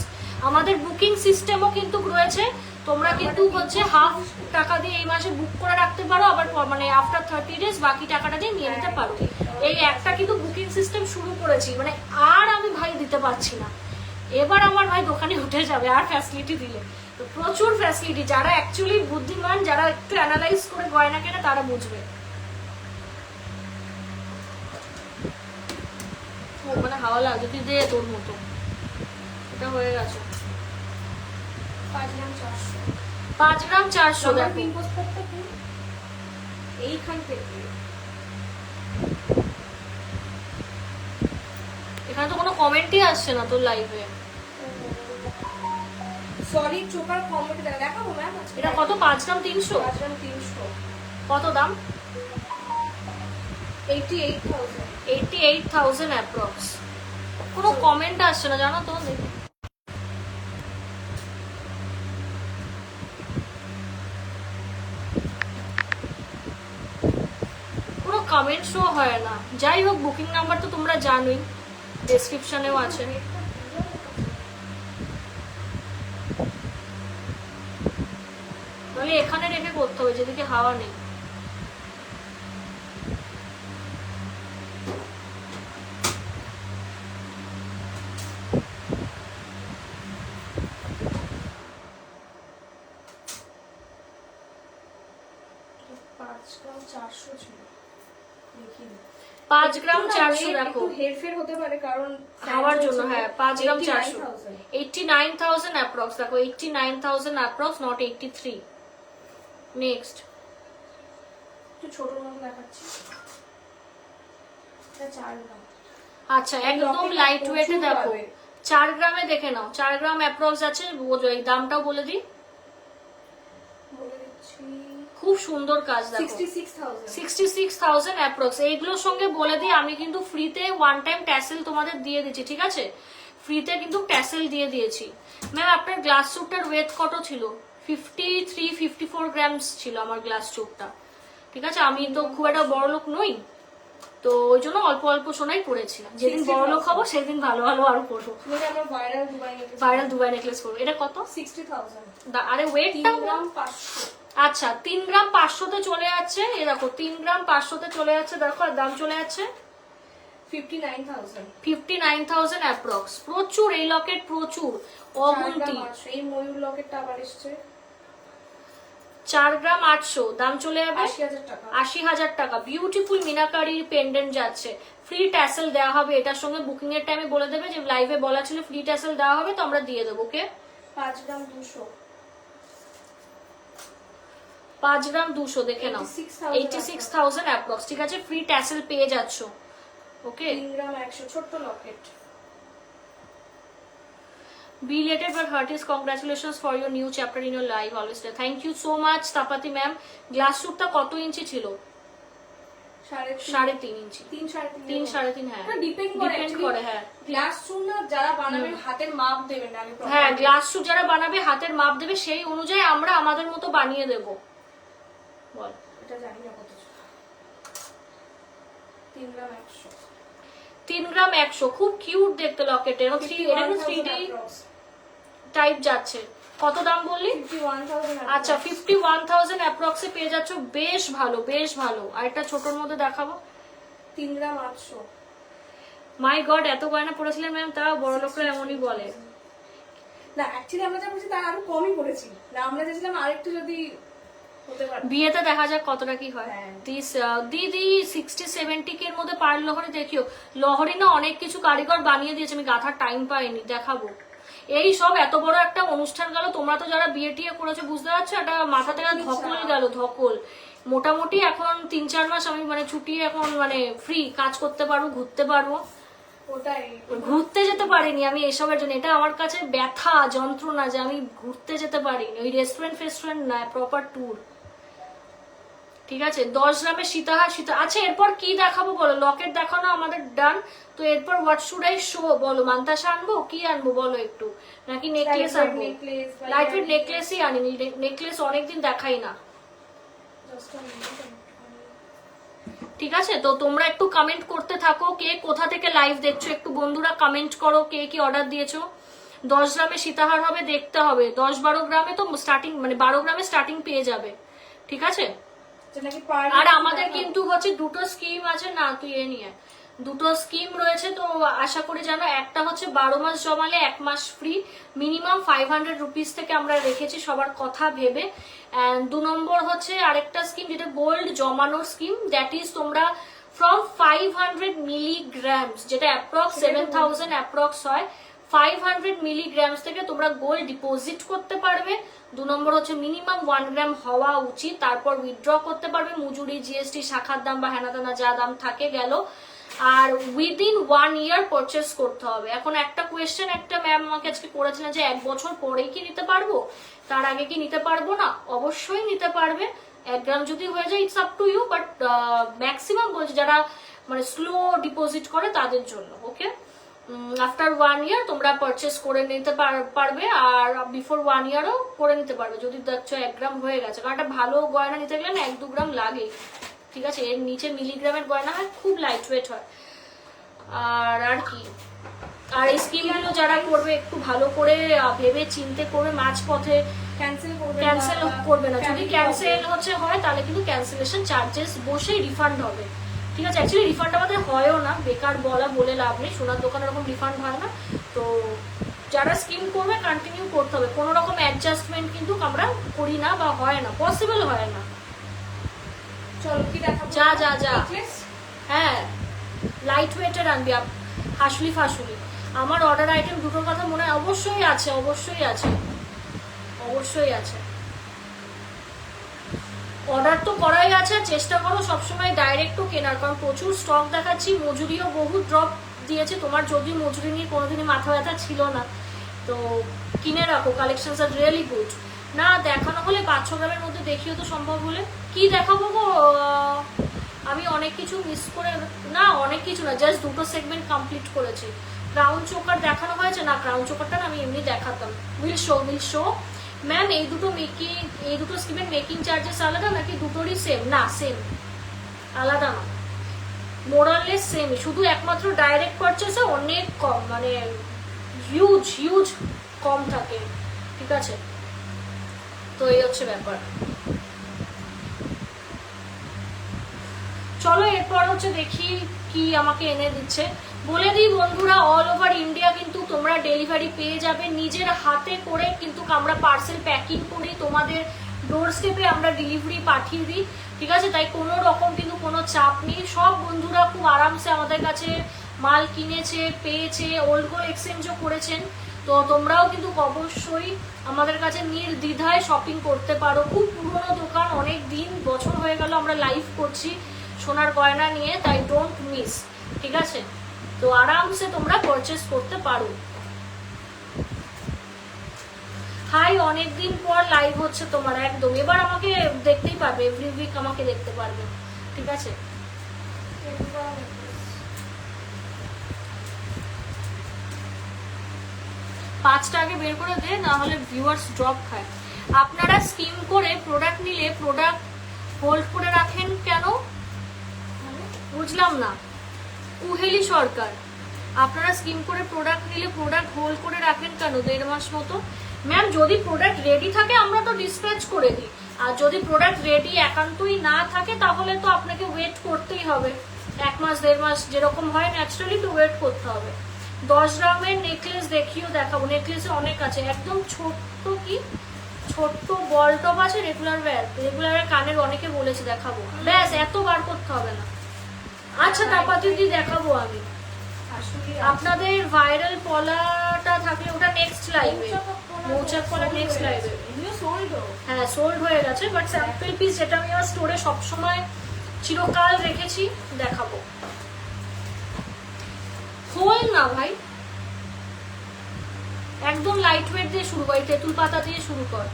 আমাদের বুকিং সিস্টেমও কিন্তু রয়েছে, তোমরা কিন্তু হচ্ছে হাফ টাকা দিয়ে এই মাসে বুক করে রাখতে পারো, আবার মানে আফটার 30 ডেজ বাকি টাকাটা দিয়ে নিয়ে নিতে পারো। এই একটা কিন্তু বুকিং সিস্টেম শুরু করেছি, মানে আর আমি ভাই দিতে পারছি না, এবার আমার ভাই দোকানে উঠে যাবে আর ফ্যাসিলিটি দিলে, তো প্রচুর ফ্যাসিলিটি, যারা অ্যাকচুয়ালি বুদ্ধিমান, যারা একটু অ্যানালাইজ করে গয়না কেনে তারা বুঝবে। মানে হাওয়া লাগে, তুই দে তোর মতো, এটা হয়ে গেছে 5 গ্রাম 400। 5 গ্রাম 400 আমার দেখো, পিন পোস্টারটা কি এইখান থেকে, এখানে তো কোনো কমেন্টই আসছে না তোর লাইভে। সরি চোকার কমেন্ট দেখাবো ম্যাম আজকে। এটা কত? 5 গ্রাম 300, 5 গ্রাম 300, কত দাম? 88,000। 88,000 অ্যাপ্রক্স, কোনো কমেন্ট আসছে না জানো তো, দেখি কোনো কমেন্ট শো হয় না। যাই হোক বুকিং নাম্বার তো তোমরা জানোই, ডেসক্রিপশনেও আছে। তাহলে এখানে রেখে করতে হবে যেদিকে হাওয়া নেই। গ্রাম 400 ছিল, দেখি 5 গ্রাম 400 দেখো, হেরফের হতে পারে কারণ হাওয়ার জন্য, হ্যাঁ 5 গ্রাম 400, 89,000। 89,000 অ্যাপ্রক্স দেখো, 89,000 অ্যাপ্রক্স, নট 83। নেক্সট একটু ছোট মতো দেখাচ্ছি, এটা 4 গ্রাম। আচ্ছা একদম লাইট ওয়েটে দেখো, 4 গ্রামে দেখে নাও, 4 গ্রাম অ্যাপ্রক্স আছে। এই দামটাও বলে দিই, বলে দিচ্ছি খুব সুন্দর কাজ দেখো, 66,000। 66,000 অ্যাপ্রক্স। এইগুলোর সঙ্গে বলে দিই আমি কিন্তু ফ্রিতে ওয়ান টাইম ট্যাসেল তোমাদের দিয়ে দিচ্ছি, ঠিক আছে? ফ্রিতে কিন্তু ট্যাসেল দিয়ে দিয়েছি। ম্যাম আপনার গ্লাস স্যুটটার ওয়েট কত ছিল? 53-54 গ্রামস ছিল আমার গ্লাস স্যুটটা, ঠিক আছে? আমি তো খুব একটা বড় লোক নই, তো ওই জন্য অল্প অল্প সোনাই পড়েছিলাম। যেদিন বড় লোক হবো সেদিন ভালো ভালো আরো পড়বো। আমরা ভাইরাল দুবাই নেকলেস করবো। এটা কত? 60,000। আরে ওয়েটটা 3 গ্রাম 500। আচ্ছা 3 গ্রাম 500-তে চলে যাচ্ছে। এ দেখো 3 গ্রাম 500-তে চলে যাচ্ছে, দেখো আর দাম চলে যাচ্ছে 59,000। 59,000 অ্যাপ্রক্স। প্রচুর এই লকেট, প্রচুর অগুন্তি। এই ময়ূর লকেটটা আবার এসছে 4 গ্রাম 800, দাম চলে যাবে 80,000 টাকা। 80,000 টাকা। বিউটিফুল মিনাকারি পেন্ডেন্ট যাচ্ছে, ফ্রি ট্যাসেল দেওয়া হবে এটার সঙ্গে। বুকিং এর টাইমে বলে দেবে যে লাইভে বলা ছিল ফ্রি ট্যাসেল দেওয়া হবে, তো আমরা দিয়ে দেবো। ওকে 5 গ্রাম 200। 5 গ্রাম 200 দেখে নাও, 86,000 অ্যাপ্রক্স, ঠিক আছে? ফ্রি ট্যাসেল পেয়ে যাচ্ছ। ওকে 3 গ্রাম 100 ছোট্ট Locket. Belated but heartiest congratulations for your new chapter in your life. Always there. Thank you so much, Tapati ma'am. Glass স্যুটটা কত ইঞ্চি ছিল? 3.5 ইঞ্চি। 3.5 হ্যাঁ। ডিপেন্ড করে হ্যাঁ। গ্লাস স্যুট না যারা বানাবেন হাতের মাপ দেবেন আগে। হ্যাঁ গ্লাস স্যুট যারা বানাবে হাতের মাপ দেবে, সেই অনুযায়ী আমরা আমাদের মতো বানিয়ে দেব। বল এটা জানি না কত। 3 গ্রাম 100। 3 গ্রাম 100 খুব কিউট দেখতে লকেটের। এটা 3D টাইপ যাচ্ছে। কত দাম বললি? 51,000। আচ্ছা 51,000 অ্যাপ্রক্সে পেয়ে যাচ্ছ। বেশ ভালো, বেশ ভালো। আর একটা ছোটর মধ্যে দেখাবো, 3 গ্রাম 800। মাই গড এত গয়না পড়েছিলেন ম্যাম, তাও বড় লোকরা এমনই বলে। না অ্যাকচুয়ালি আমরা যা বলছি তার আরো কমই করেছি না, আমরা চেয়েছিলাম আরেকটু যদি হতে পারে। বিয়েতে দেখা যাক কতটা কি হয়। হ্যাঁ। দিদি 60-70 এর মধ্যে পার লহরি দেখিও। লহরি না অনেক কিছু কারিগর বানিয়ে দিয়েছে, আমি গাঁথার টাইম পাইনি, দেখাবো। এই সব এত বড় একটা অনুষ্ঠান গেল, তোমরা তো যারা বিয়ে টিয়ে করেছো বুঝতে পারছো, এটা মাথা থেকে ধকল গেল, ধকল। মোটামুটি এখন 3-4 মাস আমি মানে ছুটি, এখন মানে ফ্রি, কাজ করতে পারবো, ঘুরতে পারবো। ওটাই ঘুরতে যেতে পারিনি আমি এসবের জন্য, এটা আমার কাছে ব্যথা যন্ত্রণা যে আমি ঘুরতে যেতে পারিনি। ওই রেস্টুরেন্ট না, প্রপার ট্যুর। ঠিক আছে 10 গ্রামের সীতাহার। আচ্ছা এরপর কি দেখাবো বলো? লকেট দেখানো আমাদের ডান, তো এরপর হোয়াট শুড আই শো বলো? মান্তাসা আনবো, কি আনবো বলো একটু, নাকি নেকলেস আনবো? লাইট ওয়েট নেকলেসই আনিনি, নেকলেস অনেকদিন দেখাই না। ঠিক আছে তো তোমরা একটু কমেন্ট করতে থাকো, কে কোথা থেকে লাইভ দেখছো একটু বন্ধুরা কমেন্ট করো, কে কি অর্ডার দিয়েছো। 10 গ্রামে সীতাহার হবে, দেখতে হবে। 10-12 গ্রামে তো স্টার্টিং, মানে 12 গ্রামে স্টার্টিং পেয়ে যাবে, ঠিক আছে? আর আমাদের কিন্তু হচ্ছে দুটো স্কিম আছে না, তুই এ নিয়ে দুটো স্কিম রয়েছে, তো আশা করি জানো। একটা হচ্ছে 12 মাস জমালে 1 মাস ফ্রি, মিনিমাম 500 রুপিস থেকে আমরা রেখেছি সবার কথা ভেবে। অ্যান্ড 2 নম্বর হচ্ছে আরেকটা স্কিম, যেটা গোল্ড জমানোর স্কিম, দ্যাট ইজ তোমরা ফ্রম 500 মিলিগ্রামস, যেটা অ্যাপ্রক্স 7,000 অ্যাপ্রক্স হয়, 500 মিলিগ্রামস থেকে তোমরা গোল্ড ডিপোজিট করতে পারবে। 2 নম্বর হচ্ছে মিনিমাম 1 গ্রাম হওয়া উচিত, তারপর উইথড্র করতে পারবে। মজুরি, জিএসটি, শাখার দাম বা হেনাদানা যা দাম থাকে গেল। আর উইদিন 1 ইয়ার পারচেস করতে হবে। এখন একটা কোয়েশ্চেন একটা ম্যাম আমাকে আজকে করেছিলেন যে 1 বছর পরেই কি নিতে পারবো, তার আগে কি নিতে পারবো না? অবশ্যই নিতে পারবে। 1 গ্রাম যদি হয়ে যায় it's up to you, but maximum বলছে যারা মানে স্লো ডিপোজিট করে তাদের জন্য। ওকে আফটার 1 ইয়ার তোমরা পারচেস করে নিতে পারবে, আর বিফোর 1 ইয়ারও করে নিতে পারবে যদি দেখছো 1 গ্রাম হয়ে গেছে। কারণ একটা ভালো গয়না নিতে গেলে না 1-2 গ্রাম লাগে, ঠিক আছে? এর নিচে মিলিগ্রামের গয়না হয়, খুব লাইট ওয়েট হয়। আর কি, আর এই স্কিমগুলো যারা করবে একটু ভালো করে ভেবে চিন্তে করবে, মাঝপথে ক্যান্সেল করবে না। যদি ক্যান্সেল হচ্ছে হয় তাহলে কিন্তু ক্যান্সেলেশন চার্জেস বসেই রিফান্ড হবে, ঠিক আছে? অ্যাকচুয়ালি রিফান্ড আমাদের হয়ও না, বেকার বলে লাভ নেই, সোনার দোকানে এরকম রিফান্ড হয় না। তো যারা স্কিম করবে কন্টিনিউ করতে হবে, কোনো রকম অ্যাডজাস্টমেন্ট কিন্তু আমরা করি না বা হয় না, পসিবল হয় না। চলো কি দেখাবো? যা হ্যাঁ লাইট ওয়েটের আনবি, হাসলি ফাসুলি। আমার অর্ডার আইটেম দুটোর কথা মনে হয়, অবশ্যই আছে। অর্ডার তো করাই আছে, চেষ্টা করো সবসময় ডাইরেক্টও কেনার, কারণ প্রচুর স্টক দেখাচ্ছি, মজুরিও বহু ড্রপ দিয়েছে। তোমার যদি মজুরি নিয়ে কোনোদিনই মাথা ব্যথা ছিল না তো কিনে রাখো, কালেকশনস আর রিয়েলি গুড। না দেখানো হলে 500 গ্রামের মধ্যে দেখিও তো সম্ভব হলে। কি দেখাবো গো, আমি অনেক কিছু মিস করে, না অনেক কিছু না, জাস্ট দুটো সেগমেন্ট কমপ্লিট করেছি। ক্রাউন চোকার দেখানো হয়েছে না, ক্রাউন চোকারটা আমি এমনি দেখাতাম। Will show ma'am. এই দুটো স্কিমের মেকিং চার্জেস আলাদা নাকি দুটোরই সেম? না সেম, আলাদা না, মোরাললেস সেম, শুধু একমাত্র ডাইরেক্ট পারচেসে অনেক কম, মানে হিউজ কম থাকে, ঠিক আছে? তো এই হচ্ছে ব্যাপার। চলো এরপর হচ্ছে দেখি কি আমাকে এনে দিচ্ছে। বলে দিই বন্ধুরা, অল ওভার ইন্ডিয়া কিন্তু তোমরা ডেলিভারি পেয়ে যাবে, নিজের হাতে করে কিন্তু আমরা পার্সেল প্যাকিং করি, তোমাদের ডোর স্টেপে আমরা ডেলিভারি পাঠিয়ে দিই, ঠিক আছে? তাই কোনো রকম কিন্তু কোনো চাপ নেই। সব বন্ধুরা খুব আরামসে আমাদের কাছে মাল কিনেছে, পেয়েছে, ওল্ড গোল্ড এক্সচেঞ্জও করেছেন। তো তোমরাও কিন্তু অবশ্যই আমাদের কাছে নির্দ্বিধায় শপিং করতে পারো। খুব পুরনো দোকান, অনেক দিন বছর হয়ে গেল আমরা লাইভ করছি সোনার গয়না নিয়ে, তাই ডোন্ট মিস, ঠিক আছে? তো আরামসে তোমরা পারচেস করতে পারো। হাই, অনেকদিন পর লাইভ হচ্ছে তোমার, একদম। এবার আমাকে দেখতেই পারবে, এভরি উইক আমাকে দেখতে পারবে, ঠিক আছে? 5টা আগে বের করে দে, না হলে ভিউয়ার্স ড্রপ খায়। আপনারা স্কিম করে প্রোডাক্ট নিলে প্রোডাক্ট হোল্ড করে রাখেন কেন? বুঝলাম না। কুহেলি সরকার, আপনারা স্কিম করে প্রোডাক্ট নিলে প্রোডাক্ট হোল্ড করে রাখেন কেন 1.5 মাস মতো? ম্যাম, যদি প্রোডাক্ট রেডি থাকে আমরা তো ডিসপ্যাচ করে দিই, আর যদি প্রোডাক্ট রেডি একান্তই না থাকে তাহলে তো আপনাকে ওয়েট করতেই হবে, 1 মাস 1.5 মাস যেরকম হয় ন্যাচারালি তো ওয়েট করতে হবে। 10 গ্রামের নেকলেস দেখাবো। নেকলেসে অনেক আছে, একদম ছোট্ট বল টপ আছে, রেগুলার কানের অনেকে বলেছে দেখাবো, ব্যাস এত বার করতে হবে না। আচ্ছা তাপাতিদি দেখাবো আমি আপনাদের। ভাইরাল পলাটা থাকলে ওটা নেক্সট লাইভে, মৌচাক পলা নেক্সট লাইভে। হ্যাঁ সোল্ড হয়ে গেছে, বাট স্যাম্পল পিস যেটা আমি আমার স্টোরে সবসময় চিরকাল রেখেছি দেখাবো। হোল না ভাই, একদম লাইট ওয়েট দিয়ে শুরু কর, তেঁতুল পাতা দিয়ে শুরু কর।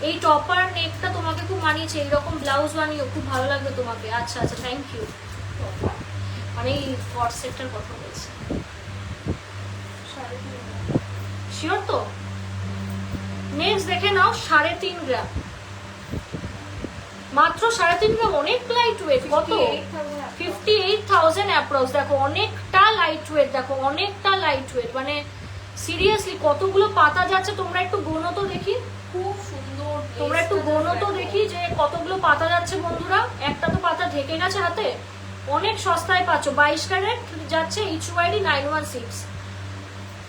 এই টপার নেকটা তোমাকে খুব মানিয়েছে, এইরকম ব্লাউজ বানিও, খুব ভালো লাগবে তোমাকে। আচ্ছা আচ্ছা, থ্যাংক ইউ। মানে এই কট সেটটার কথা বলছি, শিওর তো? নেক্সট দেখে নাও, 3.5 গ্রাম, মাত্র 3.5 গ্রাম, অনেক লাইট ওয়েট। কত? 58,000 অ্যাপ্রক্স। দেখো অনেকটা লাইট ওয়েট, দেখো অনেকটা লাইট ওয়েট, মানে সিরিয়াসলি কতগুলো পাতা যাচ্ছে তোমরা একটু গোনো তো দেখি। খুব সুন্দর, তোমরা একটু গোনো তো দেখি যে কতগুলো পাতা যাচ্ছে বন্ধুরা। একটা তো পাতা ঢেকে গেছে হাতে। অনেক সস্তায় পাচ্ছ, 22 ক্যারেট যাচ্ছে HYD 916,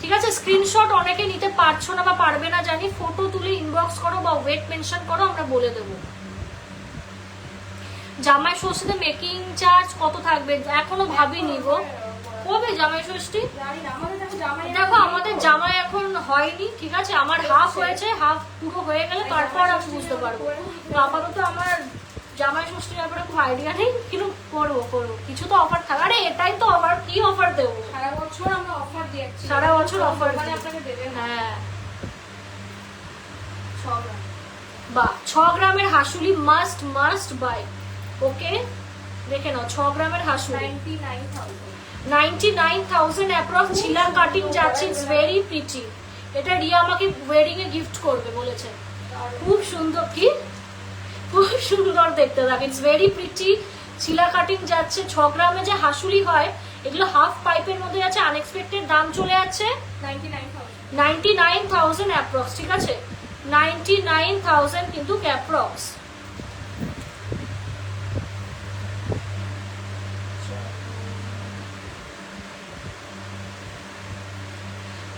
ঠিক আছে? স্ক্রিনশট অনেকে নিতে পারছো না বা পারবে না জানি, ফটো তুলে ইনবক্স করো বা ওয়েট মেনশন করো, আমরা বলে দেবো। জামাই ষষ্ঠীতে মেকিং চার্জ কত থাকবে এখনো ভাবিনি গো, কবে জামাই ষষ্ঠী? দেখো আমাদের জামাই এখন হয়নি, ঠিক আছে? আমার হাফ হয়েছে, হাফ পুরো হয়ে গেলে তারপর আমি বুঝতে পারবো। তো আপাতত আমার জামাই ষষ্ঠীর ব্যাপারে খুব আইডিয়া নেই, কিন্তু করবো কিছু তো অফার থাকে। আরে এটাই তো অফার, কি অফার দেবো? সারা বছর আমরা অফার দিচ্ছি, সারা বছর অফার মানে আপনাকে দেবে। হ্যাঁ 6 গ্রাম, বা 6 গ্রামের হাসুলি মাস্ট বাই। ওকে দেখে নাও, 6 গ্রামের হাসুলি 99,000 অ্যাপ্রক্স। ছিলা কাটিং যাচ্ছে, ইটস ভেরি প্রিটি। এটা রিয়া আমাকে ওয়েডিং এ গিফট করবে বলেছে, খুব সুন্দর, কি খুব সুন্দর দেখতে থাকে, ইটস ভেরি প্রিটি। ছিলা কাটিং যাচ্ছে, 6 গ্রামে যে হাসুলি হয় এগুলো হাফ পাইপের মধ্যে যাচ্ছে, আনএক্সপেক্টেড দাম চলে যাচ্ছে 99,000 অ্যাপ্রক্স, ঠিক আছে? 99,000 কিন্তু অ্যাপ্রক্স।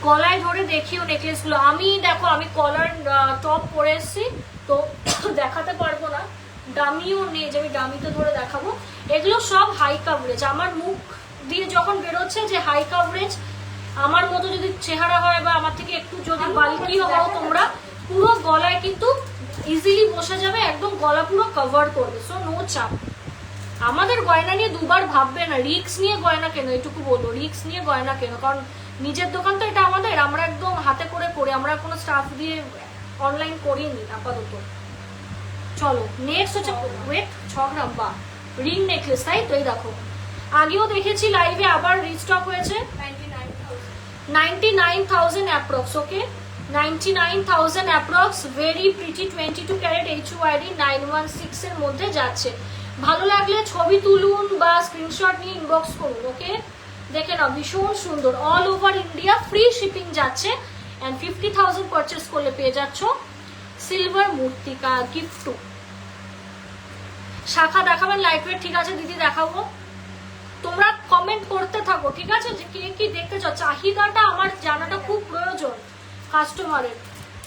গলায় ধরে দেখিও নেকলেস গুলো। আমি দেখো আমি কলার টপ পরে এসছি তো দেখাতে পারবো না, ডামিও নেই যে আমি ডামিতে ধরে দেখাবো। এগুলো সব হাই কাভারেজ, আমার মুখ দিয়ে যখন বেরোচ্ছে যে হাই কাভারেজ। আমার মতো যদি চেহারা হয় বা আমার থেকে একটু যদি বাল্কি হও তোমরা, পুরো গলায় কিন্তু ইজিলি বসে যাবে, একদম গলা পুরো কভার করবে, সো নো চাপ। আমাদের গয়না নিয়ে দুবার ভাববে না, রিক্স নিয়ে গয়না কেন, এটুকু বলবো, রিক্স নিয়ে গয়না কেন, কারণ নিজের দোকান তো এটা আমাদের, আমরা একদম হাতে করে করি, আমরা কোনো স্টাফ দিয়ে অনলাইন করিনি আপাতত। চলো নেক্সট হচ্ছে ওয়েট 6 গ্রাম বা রিং নেকলেস, তাই তো এই দেখো আগেও দেখেছি লাইভে, আবার রিস্টক হয়েছে 99,000 approx, okay 99,000 approx, very pretty 22 carat HUID 916 এর মধ্যে যাচ্ছে। ভালো লাগলে ছবি তুলুন বা স্ক্রিনশট নিয়ে ইনবক্স করুন, ওকে দেখে নাও, ভীষণ সুন্দর, all over India free shipping যাচ্ছে। অ্যান্ড 50,000 পারচেস করলে পেয়ে যাচ্ছ সিলভার মূর্তিকা গিফট। শাখা দেখাবেন লাইট ওয়েট, ঠিক আছে দিদি দেখাবো, তোমরা কমেন্ট করতে থাকো, ঠিক আছে, যে কে কি দেখতে চাও। চাহিদাটা আমার জানাটা খুব প্রয়োজন কাস্টমারের,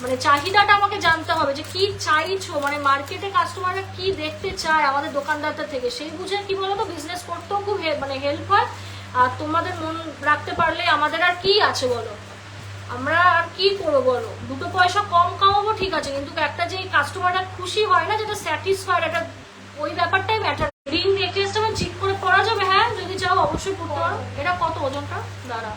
মানে চাহিদাটা আমাকে জানতে হবে যে কি চাইছো, মানে মার্কেটে কাস্টমাররা কি দেখতে চায় আমাদের দোকানদারদের থেকে, সেই বুঝে কি বলতো বিজনেস করতেও খুব মানে হেল্প হয়। আর তোমাদের মন রাখতে পারলে আমাদের আর কি আছে বলো, আমরা আর কি করবো বলো, দুটো পয়সা কম কামাবো ঠিক আছে, কিন্তু একটা যে কাস্টমাররা খুশি হয় না, যেটা স্যাটিসফাইড, এটা ওই ব্যাপারটাই ম্যাটার। রিং নেকলেসটা আমি ঠিক করে পরা যাবে, হ্যাঁ যদি চাও অবশ্যই পরতে পারো। এটা কত ওজনটা দাঁড়া,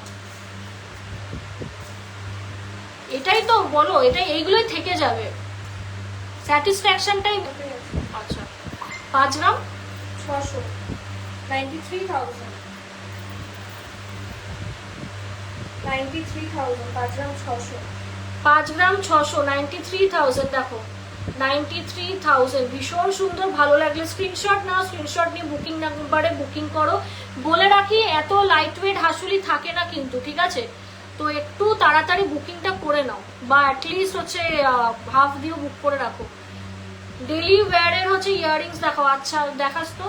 এটাই তো বলো, এটা এইগুলোই থেকে যাবে, স্যাটিসফ্যাকশনটাই। আচ্ছা 5 গ্রাম 600 93,000 5 গ্রাম 600 5 গ্রাম 600 93,000, দেখো 93,000, ভীষণ সুন্দর। ভালো লাগলে স্ক্রিনশট নাও, স্ক্রিনশট নিয়ে বুকিং নাম্বারে বুকিং করো। বলে রাখি এত লাইট ওয়েট হাসুলি থাকে না কিন্তু, ঠিক আছে, তো একটু তাড়াতাড়ি বুকিংটা করে নাও, বা অ্যাটলিস্ট হচ্ছে হাফ দিয়েও বুক করে রাখো। ডেলি ওয়্যারের হচ্ছে ইয়াররিংস দেখাও, আচ্ছা দেখাস তো,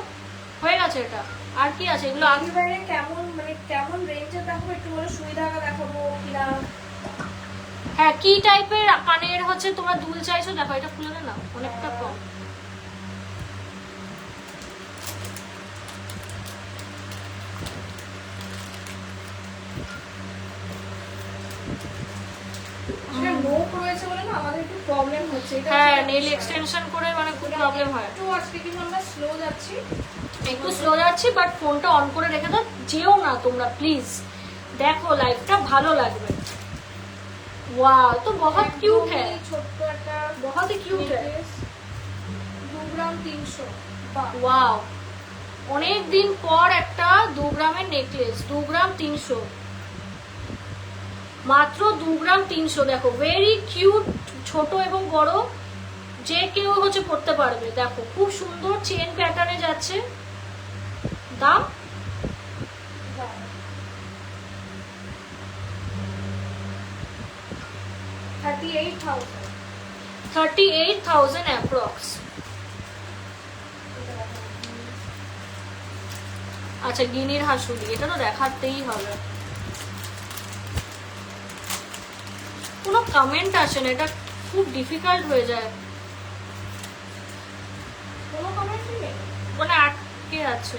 হয়ে গেছে এটা, আর কি আছে এগুলো আগে। এবারে কেমন মানে কেমন রেঞ্জের দেখাবো একটু বলে, সুই ধাগা দেখাবো কিনা, হ্যাঁ কি টাইপের কানের হচ্ছে তোমরা দুল চাইছো, দেখো এটা খুলে দে না, অনেকটা কম। নোক রয়েছে বলে না আমাদের একটু প্রবলেম হচ্ছে, এটা হ্যাঁ নেল এক্সটেনশন করে মানে খুব প্রবলেম হয়। একটু আজকে কিন্তু আমরা স্লো যাচ্ছি, একটু স্লো যাচ্ছি, বাট ফোনটা অন করে রেখে দাও, যেও না তোমরা প্লিজ, দেখো লাইভটা ভালো লাগবে। वाह तो बहुत क्यूट है, ছোট্ট একটা बहुत ही क्यूट है। 2 গ্রাম 300, वाओ অনেক দিন পর একটা 2 গ্রামের নেকলেস, 2 গ্রাম 300, মাত্র 2 গ্রাম 300, দেখো ভেরি কিউট, ছোট এবং বড় যে কেউ হচ্ছে পড়তে পারবে। দেখো খুব সুন্দর চেন প্যাটার্নে যাচ্ছে, দাম 38,000 অ্যাপ্রক্স। আচ্ছা গিনির হাসুলি, এটা তো দেখাতেই হবে, কোনো কমেন্ট আসে না, এটা খুব ডিফিকাল্ট হয়ে যায়, কোনো কমেন্ট নেই মানে আটকে আছে।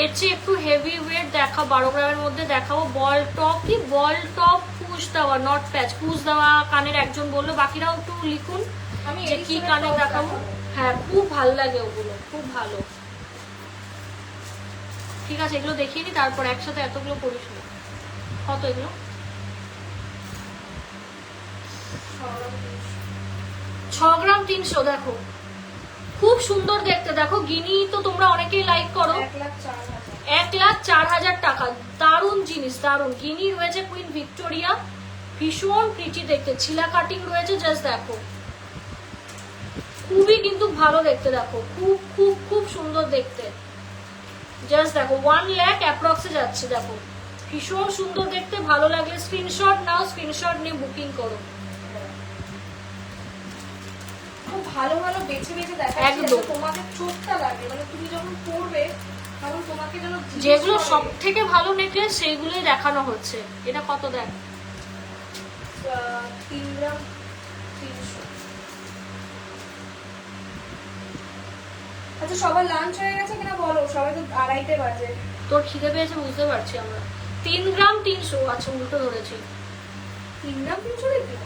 এর চেয়ে একটু হেভি ওয়েট দেখাও, 12 গ্রামের মধ্যে দেখাবো। বল টপ, কি বল টপ পুশ দেওয়া, নট প্যাচ, পুশ দেওয়া কানের একজন বললো, বাকিরাও একটু লিখুন আমি যে কি কানে দেখাবো। হ্যাঁ খুব ভালো লাগে ওগুলো, খুব ভালো, ঠিক আছে এগুলো দেখিয়ে নি, তারপর একসাথে এতগুলো করিস না। কত এগুলো? 6 গ্রাম 300, দেখো খুব সুন্দর দেখতে, দেখো গিনি তো তোমরা অনেকেই লাইক করো। 1,04,000 টাকা, দারুণ জিনিস, দারুণ। গিনি রয়েছে কুইন ভিক্টোরিয়া, ভীষণ প্রিটি দেখতে, ছিলা কাটিং রয়েছে, জাস্ট দেখো খুবই কিন্তু ভালো দেখতে, দেখো খুব খুব খুব সুন্দর দেখতে, জাস্ট দেখো 1 লাখ অ্যাপ্রক্সে যাচ্ছে, দেখো ভীষণ সুন্দর দেখতে। ভালো লাগলে স্ক্রিনশট নাও, স্ক্রিনশট নিয়ে বুকিং করো। খুব ভালো ভালো বেছে বেছে দেখাচ্ছি, একদম। তোমাদের চোখটা লাগে, মানে তুমি যখন পড়বে তখন তোমাকে যেন যেগুলো সব থেকে ভালো নেকলেস সেইগুলোই দেখানো হচ্ছে। এটা কত দেখ? 3 গ্রাম 300। আচ্ছা সবার লাঞ্চ হয়ে গেছে কিনা বলো, সবাই তো 2:30 বাজে। তোর খিদে পেয়েছে বুঝতে পারছি আমরা। 3 গ্রাম 300, আচ্ছা উল্টো ধরেছি। 3 গ্রাম 300 দেখি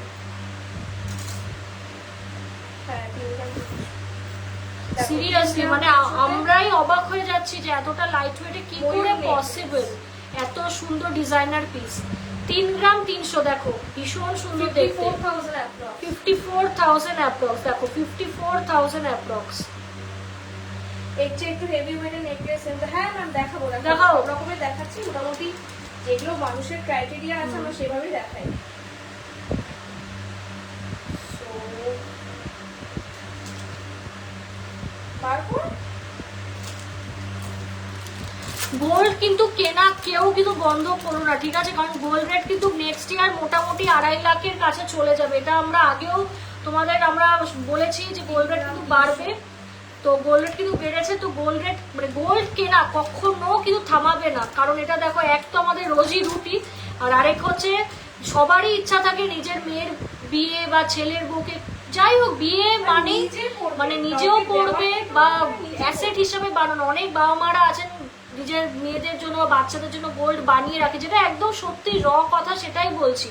হ্যাঁ 3 গ্রাম 300 সিরিয়াসলি মানে আমরাই অবাক হয়ে যাচ্ছি যে এতটা লাইট ওয়েটে কি করে পসিবল, এত সুন্দর ডিজাইনার পিস। 3 গ্রাম 300 দেখো ভীষণ সুন্দর দেখতে। 54,000 অ্যাপ্রক্স। 54,000 অ্যাপ্রক্স, দেখো 54,000 অ্যাপ্রক্স। এর চেয়ে একটু হেভি ওয়েটের নেকলেস কিন্তু হ্যাঁ ম্যাম দেখাবো দেখাও। সব রকমের দেখাচ্ছি, মোটামুটি যেগুলো মানুষের ক্রাইটেরিয়া আছে আমরা সেভাবেই দেখাই। So, তারপর গোল্ড কিন্তু কেনা কেউ কিন্তু বন্ধ করো না, ঠিক আছে? কারণ গোল্ড রেট কিন্তু নেক্সট ইয়ার মোটামুটি 2.5 লাখের কাছে চলে যাবে। এটা আমরা আগেও তোমাদের আমরা বলেছি যে গোল্ড রেট কিন্তু বাড়বে, তো গোল্ড রেট কিন্তু বেড়েছে। তো গোল্ড রেট মানে গোল্ড কেনা কখনো কিন্তু থামাবে না, কারণ এটা দেখো এক তো আমাদের রোজি রুটি, আর আরেক হচ্ছে সবারই ইচ্ছা থাকে নিজের মেয়ের বিয়ে বা ছেলের বউকে যাই হোক বিয়ে মানে মানে নিজেও পড়বে বা অ্যাসেট হিসাবে বানানো। অনেক বাবা মারা আছেন নিজের মেয়েদের জন্য বা বাচ্চাদের জন্য গোল্ড বানিয়ে রাখে, যেটা একদম সত্যি কথা, সেটাই বলছি।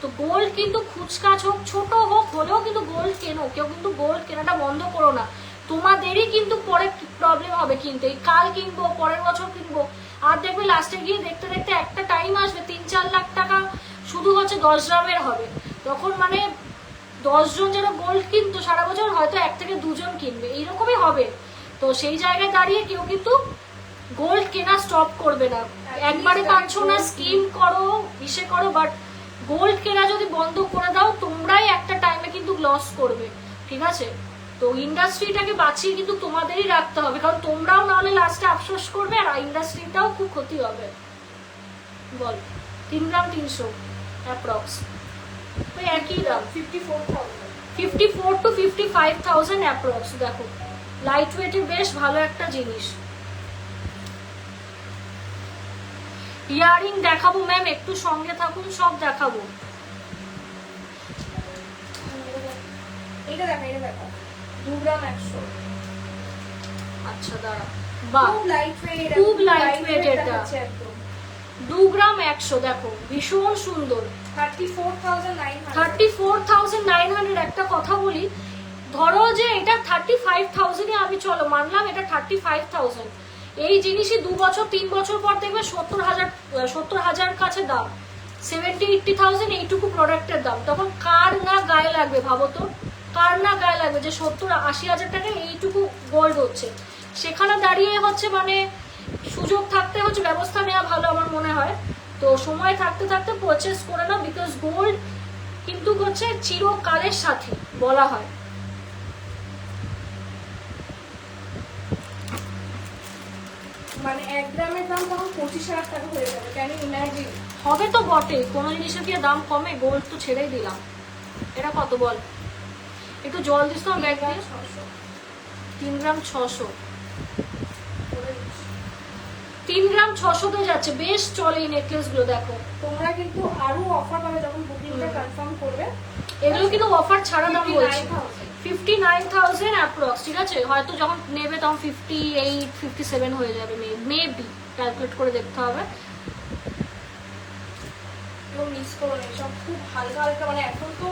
তো গোল্ড কিন্তু খুচকাচ হোক ছোট হোক হলেও কিন্তু গোল্ড কেনো, কেউ কিন্তু গোল্ড কেনাটা বন্ধ করো না। তোমাদেরই কিন্তু পরে প্রবলেম হবে কিনতে, কাল কিনবো পরের বছর কিনবো, আর দেখবে লাস্টে গিয়ে দেখতে দেখতে একটা টাইম আসবে 3-4 লাখ টাকা শুধু হচ্ছে 10 গ্রামের হবে। তখন মানে 10 জন যেন গোল্ড কিনতো সারা বছর হয়তো 1 থেকে 2 জন কিনবে, এইরকমই হবে। তো সেই জায়গায় দাঁড়িয়ে কেউ কিন্তু গোল্ড কেনা স্টপ করবে না। একবারে পাচ্ছ না স্কিম করো ইসে করো, বাট গোল্ড কেনা যদি বন্ধ করে দাও তোমরাই একটা টাইমে কিন্তু লস করবে, ঠিক আছে? তো ইন্ডাস্ট্রিটাকে বাঁচিয়ে কিন্তু তোমাদেরই রাখতে হবে, কারণ তোমরাও নাহলে লাস্টে আফসোস করবে আর ইন্ডাস্ট্রিটাও খুব ক্ষতি হবে। বল 3 গ্রাম 300 অ্যাপ্রক্স ওই একই দাম 54 to 55,000 অ্যাপ্রক্স। দেখো লাইট ওয়েটের বেশ ভালো একটা জিনিস। ইয়ারিং দেখাবো ম্যাম, একটু সঙ্গে থাকুন, সব দেখাবো। এটা দেখা 2 গ্রাম 100। আচ্ছা দাঁড়া, বাহ খুব লাইট ওয়েট, খুব লাইট ওয়েট এটা। একদম 2 গ্রাম 100 দেখো ভীষণ সুন্দর। 34,900। 34,900। একটা কথা বলি, ধরো যে এটা 35,000 এ আমি চলো মানলাম এটা 35,000, এই জিনিসই 2 বছর 3 বছর পর দেখবে 70,000 কাছে দাম, 70-80,000 এইটুকু প্রোডাক্টের দাম। তখন কার না গায়ে লাগবে ভাবো তো, কার না গায়ে লাগবে যে 70-80,000 টাকায় এইটুকু গোল্ড হচ্ছে। সেখানে দাঁড়িয়ে হচ্ছে মানে সুযোগ থাকতে হচ্ছে ব্যবস্থা নেওয়া ভালো আমার মনে হয়। তো সময় থাকতে থাকতে পারচেস করে নাও, বিকজ গোল্ড কিন্তু হচ্ছে চিরকালের সাথী বলা হয়। মানে 1 গ্রামের দাম তখন 25,000 টাকা হয়ে যাবে, ক্যান ইউ ইমাজিন? হবে তো বটে, কোনো জিনিসের কি দাম কমে? গোল্ড তো ছেড়েই দিলাম। এটা কত বল, একটু জল দিস তো ব্যাগ দিয়ে। 3 গ্রাম 600, 3 গ্রাম 600 তে যাচ্ছে, বেশ চলে এই নেকলেস গুলো। দেখো তোমরা কিন্তু আরো অফার পাবে যখন বুকিংটা কনফার্ম করবে। এগুলো কিন্তু অফার ছাড়া দাম বলছি, 59,000 অ্যাপ্রক্স, ঠিক আছে? হয়তো যখন নেবে তখন 58-57 হয়ে যাবে মেবি, ক্যালকুলেট করে দেখতে হবে। কেউ মিস করো না, সব খুব হালকা হালকা, মানে এখন তো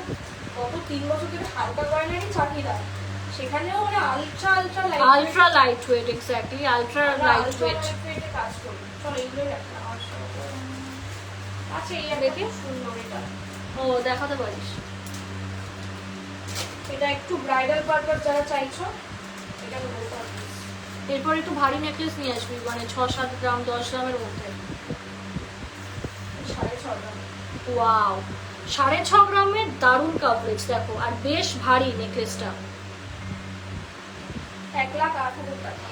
গত 3 বছর ধরে হালকা গয়নারই চাহিদা, সেখানেও মানে ultra light weight, exactly ultra light weight কাজ করবে। চলো এইগুলোই রাখলাম আমার সাথে। আচ্ছা এই দেখে সুন্দর এটা, ও দেখাতে পারিস। এটা একটু ব্রাইডাল পারপাস যারা চাইছো এটা বলতে পারবে। এরপর একটু ভারী নেকলেস নিয়ে আসবি, মানে 6-7 গ্রাম 10 গ্রামের মধ্যে। 6.5 গ্রাম। ওয়াও, 6.5 গ্রামের দারুণ কাভারেজ দেখো, আর বেশ ভারী নেকলেসটা। 1,08,000 টাকা।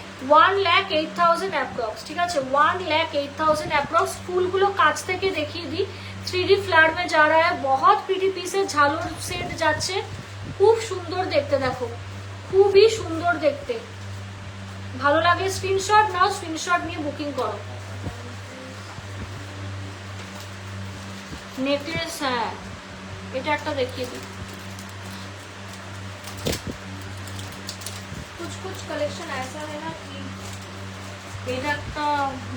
1,08,000 অ্যাপ্রক্স, ঠিক আছে? 1,08,000 অ্যাপ্রক্স। ফুলগুলো কাছ থেকে দেখিয়ে দিই। 3D फ्लावर में जा रहा है, बहुत प्रिटी পিসের ঝালর সেট যাচ্ছে, খুব সুন্দর দেখতে। দেখো খুবই সুন্দর দেখতে, ভালো লাগে স্ক্রিনশট নাও, স্ক্রিনশট নিয়ে বুকিং করো। নেকলেস, হ্যাঁ এটা একটা দেখিয়ে দিই। कुछ कलेक्शन ऐसा है ना कि এটা একটা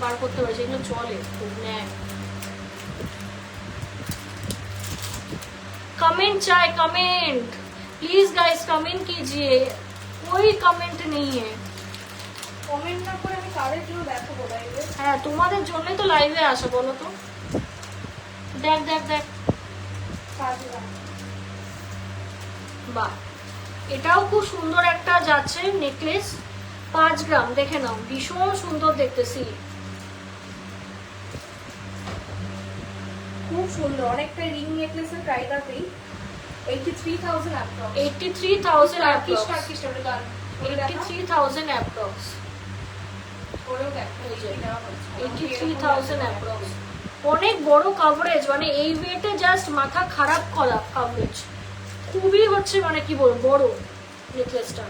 বার করতে পারছি, এগুলো চলে খুব নেয়। কমেন্ট চাই, কমেন্ট प्लीज गाइस कमेंट कीजिए, कोई कमेंट नहीं है। কমেন্ট না করে আমি কাদের জন্য দেখাবো লাইভে? হ্যাঁ তোমাদের জন্যই তো লাইভে আসা, বলো তো। দেখ দেখ দেখ, 5 গ্রাম। বাহ, এটাও খুব সুন্দর একটা যাচ্ছে নেকলেস, 5 গ্রাম। দেখে নাও, ভীষণ সুন্দর দেখতেছি। খুব সুন্দর, অনেকটা রিং নেকলেসের কায়দাতেই। 83,000 অ্যাপ্রক্স। 83,000 Turkish approx। টার্কিশ ওটা গান। 83,000 approx। ওরেও দেখ, এই যে, 83,000 83,000 approx। অনেক বড় কভারেজ, মানে এই ওয়েটে জাস্ট মাথা খারাপ করা কভারেজ। খুবই হচ্ছে মানে কি বলবো, বড় নেকলেসটা।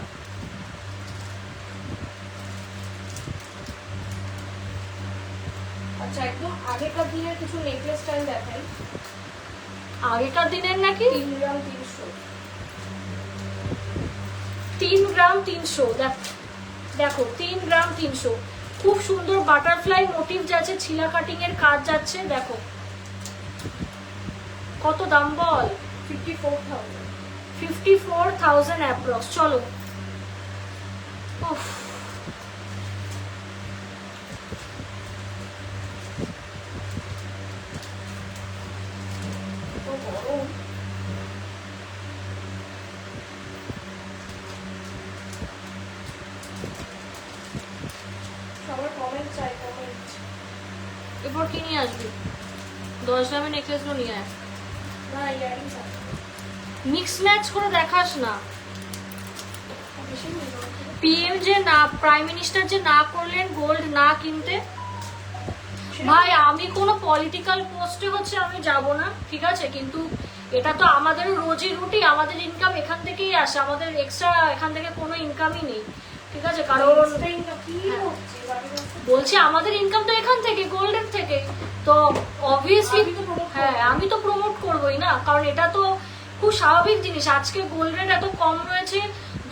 আচ্ছা, একদম আগেকার দিনের কিছু নেকলেস স্টাইল দেখাই। আগেকার দিনের নাকি 3 গ্রাম 300। 3 গ্রাম 300। দেখো 3 গ্রাম 300, খুব সুন্দর বাটারফ্লাই মোটিভ যাচ্ছে, ছিলা কাটিং এর কাজ যাচ্ছে। দেখো কত দাম বল? 54,000। 54,000 অ্যাপ্রক্স। চলো, উফ, তো গরম। সবার কমেন্ট চাই, কমেন্ট। এরপর কি নিয়ে আসবি? 10 গ্রামের নেকলেসগুলো নিয়ে আয়। না, ইয়ারিং আছে। মিক্স ম্যাচ করে দেখাস না। বেশি নিয়ে নাও। পিএম যে না, প্রাইম মিনিস্টার যে না করলেন গোল্ড না কিনতে, ভাই আমি কোনো পলিটিক্যাল পোস্টে হচ্ছে আমি যাব না, ঠিক আছে, কিন্তু এটা তো আমাদের রোজি রুটি, আমাদের ইনকাম এখান থেকেই আসে, আমাদের এক্সট্রা এখান থেকে কোনো ইনকামই নেই, ঠিক আছে। কারণ কি হচ্ছে বাড়ির কাছে? বলছি আমাদের ইনকাম তো এখান থেকে, গোল্ডের থেকে, তো অবভিয়াসলি আমি তো promote হ্যাঁ আমি তো প্রমোট করবোই না, কারণ এটা তো খুব স্বাভাবিক জিনিস। আজকে গোল্ড রেট এত কম রয়েছে,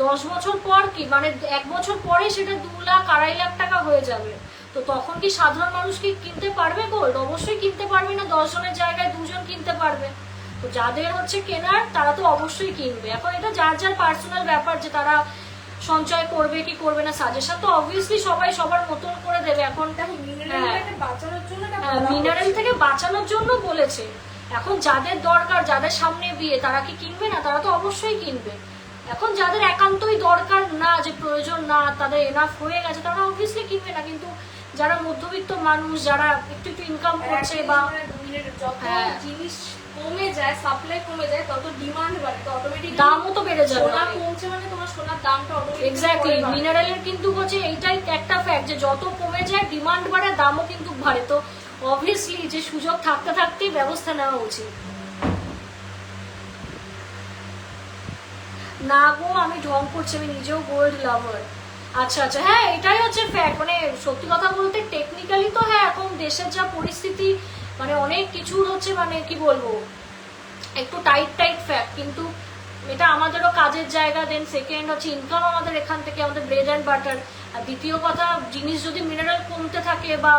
10 বছর পর কি মানে 1 বছর পরে সেটা 2 লাখ 2.5 লাখ টাকা হয়ে যাবে। তো তখন কি সাধারণ মানুষ কি কিনতে পারবে গোল্ড? অবশ্যই কিনতে পারবে না, 10 জনের জায়গায় 2 জন কিনতে পারবে। তো যাদের হচ্ছে কেনার তারা তো অবশ্যই কিনবে। এখন এটা যার যার পার্সোনাল ব্যাপার যে তারা সঞ্চয় করবে কি করবে না, সাজেশন তো অবভিয়াসলি সবাই সবার মতন করে দেবে। এখন দেখো, মিনারেল বাঁচানোর জন্য এটা হ্যাঁ, বলা মিনারেল হচ্ছে। থেকে বাঁচানোর জন্য বলেছে। এখন যাদের দরকার, যাদের সামনে বিয়ে, তারা কি কিনবে না? তারা তো অবশ্যই কিনবে। এখন যাদের একান্তই দরকার না, যে প্রয়োজন না, তাদের এনাফ হয়ে গেছে, তারা অবভিয়াসলি কিনবে না। কিন্তু যারা মধ্যবিত্ত মানুষ, যারা একটু একটু ইনকাম করছে বা যত হ্যাঁ। জিনিস কমে যায়, সাপ্লাই কমে যায়, তত ডিমান্ড বাড়ে, তো অটোমেটিক দামও তো বেড়ে যাবে। সোনা কমছে মানে তোমার সোনার দামটা অটোমেটিক এক্স্যাক্টলি, মিনারেলের কিন্তু হচ্ছে এইটাই একটা ফ্যাক্ট যে যত কমে যায় ডিমান্ড বাড়ে, দামও কিন্তু বাড়ে। তো অবভিয়াসলি যে সুযোগ থাকতে থাকতেই ব্যবস্থা নেওয়া উচিত। না গো, আমি ঢং করছি, আমি নিজেও গোল্ড লাভার। আচ্ছা আচ্ছা, হ্যাঁ এটাই হচ্ছে ফ্যাক্ট। মানে সত্যি কথা বলতে টেকনিক্যালি তো হ্যাঁ এখন দেশের যা পরিস্থিতি, মানে অনেক কিছুর হচ্ছে মানে কি বলবো, একটু টাইট টাইট ফ্যাক্ট, কিন্তু এটা আমাদেরও কাজের জায়গা। দেন সেকেন্ড হচ্ছে ইনকাম আমাদের এখান থেকে, আমাদের ব্রেড অ্যান্ড বাটার। আর দ্বিতীয় কথা, জিনিস যদি মিনারেল কমতে থাকে বা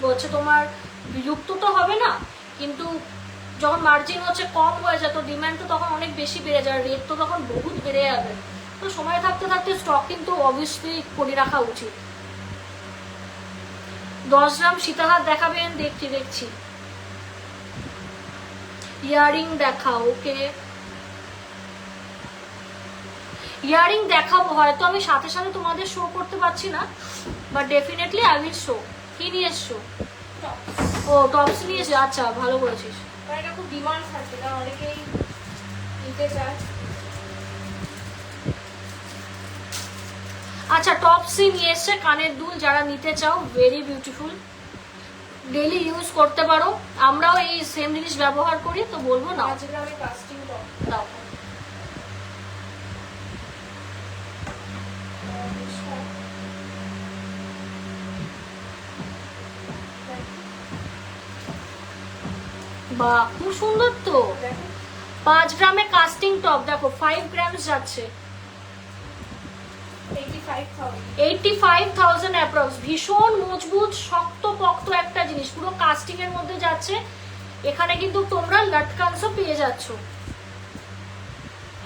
হচ্ছে তোমার বিলুপ্ত তো হবে না, কিন্তু যখন মার্জিন হচ্ছে কম হয়ে যায় তো ডিমান্ড তো তখন অনেক বেশি বেড়ে যায়, রেট তো তখন বহুত বেড়ে যাবে। তো সময় থাকতে থাকতে স্টক কিন্তু অবভিয়াসলি করে রাখা উচিত। 10 গ্রাম সীতাহার দেখাবেন? দেখছি দেখছি। ইয়ারিং দেখাও, ওকে ইয়ারিং দেখাবো, হয়তো আমি সাথে সাথে তোমাদের শো করতে পারছি না, but definitely I will show. কি নিয়ে এসছো? ও টপস নিয়ে এসে, আচ্ছা ভালো করেছিস। এটা খুব ডিমান্ড থাকে, কারণ অনেকেই নিতে চায়। আচ্ছা, টপসি নিয়ে এসছে, কানের দুল যারা নিতে চাও, ভেরি বিউটিফুল, ডেইলি ইউজ করতে পারো। আমরাও এই সেম জিনিস ব্যবহার করি, তো বলবো না 5 গ্রামের কাস্টিং টপ। দাও। বাহ, খুব সুন্দর তো। দেখো 5 গ্রামে কাস্টিং টপ, দেখো 5 গ্রাম যাচ্ছে 85,000। 85,000 অ্যাপ্রক্স। ভীষণ মজবুত শক্ত পক্ত একটা জিনিস, পুরো কাস্টিং এর মধ্যে যাচ্ছে। এখানে কিন্তু তোমরা লটকানসও পেয়ে যাচ্ছ।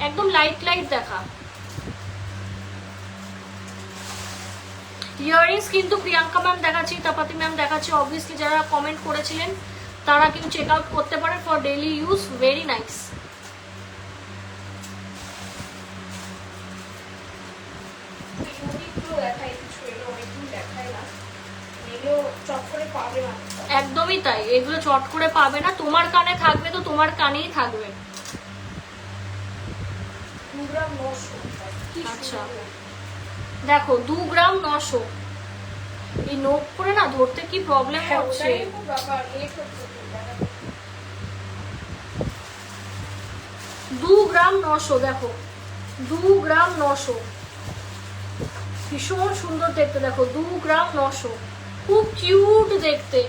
একদম লাইট লাইট দেখা। ইয়াররিংস কিন্তু প্রিয়াঙ্কা ম্যাম দেখাচ্ছি, তাপাতি ম্যাম দেখাচ্ছি, অবভিয়াসলি যারা কমেন্ট করেছিলেন তারা কিন্তু চেক আউট করতে পারেন for daily use, very nice. একদমই তাই, এগুলো চট করে পাবে না, তোমার কানে থাকবে তো তোমার কানেই থাকবে। আচ্ছা দেখো 2 গ্রাম 900, এই নোট করে না ধরতে কি প্রবলেম হচ্ছে। 2 গ্রাম 900 দেখো, 2 গ্রাম 900, ভীষণ সুন্দর দেখতে দেখো, 2 গ্রাম 900, খুব কিউট দেখতে,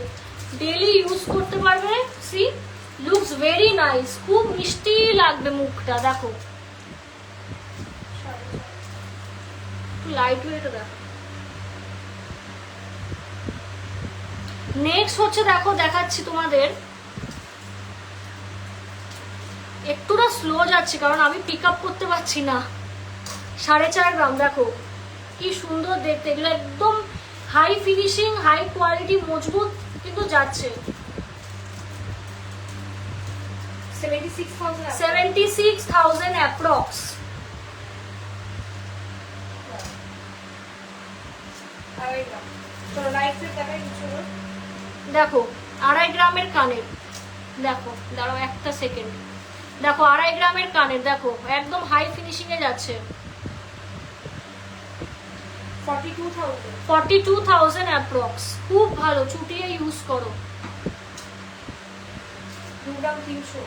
ডেলি ইউজ করতে পারবে। সি লুকস ভেরি নাইস, খুব মিষ্টি লাগবে মুখটা, দেখো লাইট ওয়েট দেখো। নেক্সট হচ্ছে দেখো, দেখাচ্ছি তোমাদের, একটু না স্লো যাচ্ছে কারণ আমি পিক আপ করতে পারছি না। 4.5 গ্রাম দেখো, কি সুন্দর দেখতে, এগুলো একদম হাই ফিনিশিং, হাই কোয়ালিটি, মজবুত কিন্তু যাচ্ছে। 76,000 অ্যাপ্রক্স। দেখো 2.5 গ্রামের কানের, দেখো দাঁড়াও একটা সেকেন্ড, দেখো 2.5 গ্রামের কানের, দেখো একদম হাই ফিনিশিং এ যাচ্ছে। 42,000 অ্যাপ্রক্স, খুব ভালো, চুটিয়ে ইউজ করো। 2 গ্রাম 300,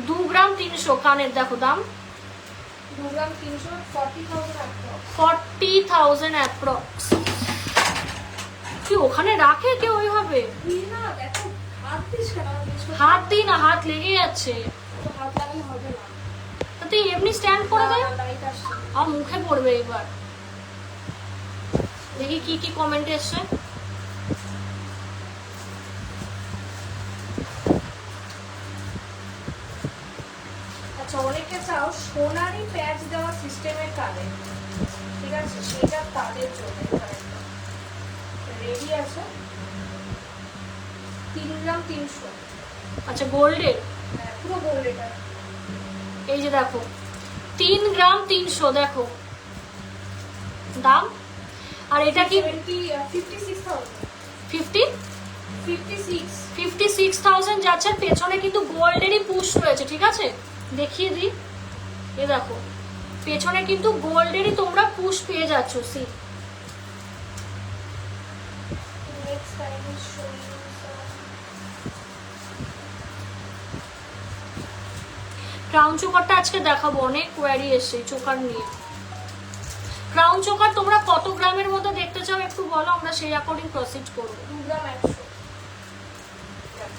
2 গ্রাম 300 কানের, দেখো দাম 2 গ্রাম 300, 40,000 40,000 অ্যাপ্রক্স। কি ওখানে রাখে কেউ ওইভাবে? না দেখো, হাত দিস কেন? হাত দিই না, হাত লেগে যাচ্ছে, হাত লাগালে হবে না, তুই এমনি স্ট্যান্ড করে দে, লাইট আসছে। আমার মুখে পড়বে এবার। দেখি কি কি কমেন্ট এসছে। আচ্ছা, অনেকে চাও সোনারি প্যাচ দেওয়া সিস্টেমের কানে, ঠিক আছে, সেটা তাদের জন্য রেডি আছে। 3 গ্রাম 300, আচ্ছা গোল্ডের, পুরো গোল্ড এটা। এই যে দেখো 3 গ্রাম 300, দেখো দাম। আর এটা কি 56,000 যাচ্ছে, পেছনে কিন্তু গোল্ডেরই পুশ রয়েছে, ঠিক আছে দেখিয়ে দিই, এ দেখো পেছনে কিন্তু গোল্ডেরই তোমরা পুশ পেয়ে যাচ্ছ। সি ক্রাউন চোকারটা আজকে দেখাবো, অনেক কোয়ারি এসছে চোকার নিয়ে। ক্রাউন চোকার তোমরা কত গ্রামের মধ্যে দেখতে চাও একটু বলো, আমরা সেই অ্যাকর্ডিং প্রসিড করবো। 2 গ্রাম 100,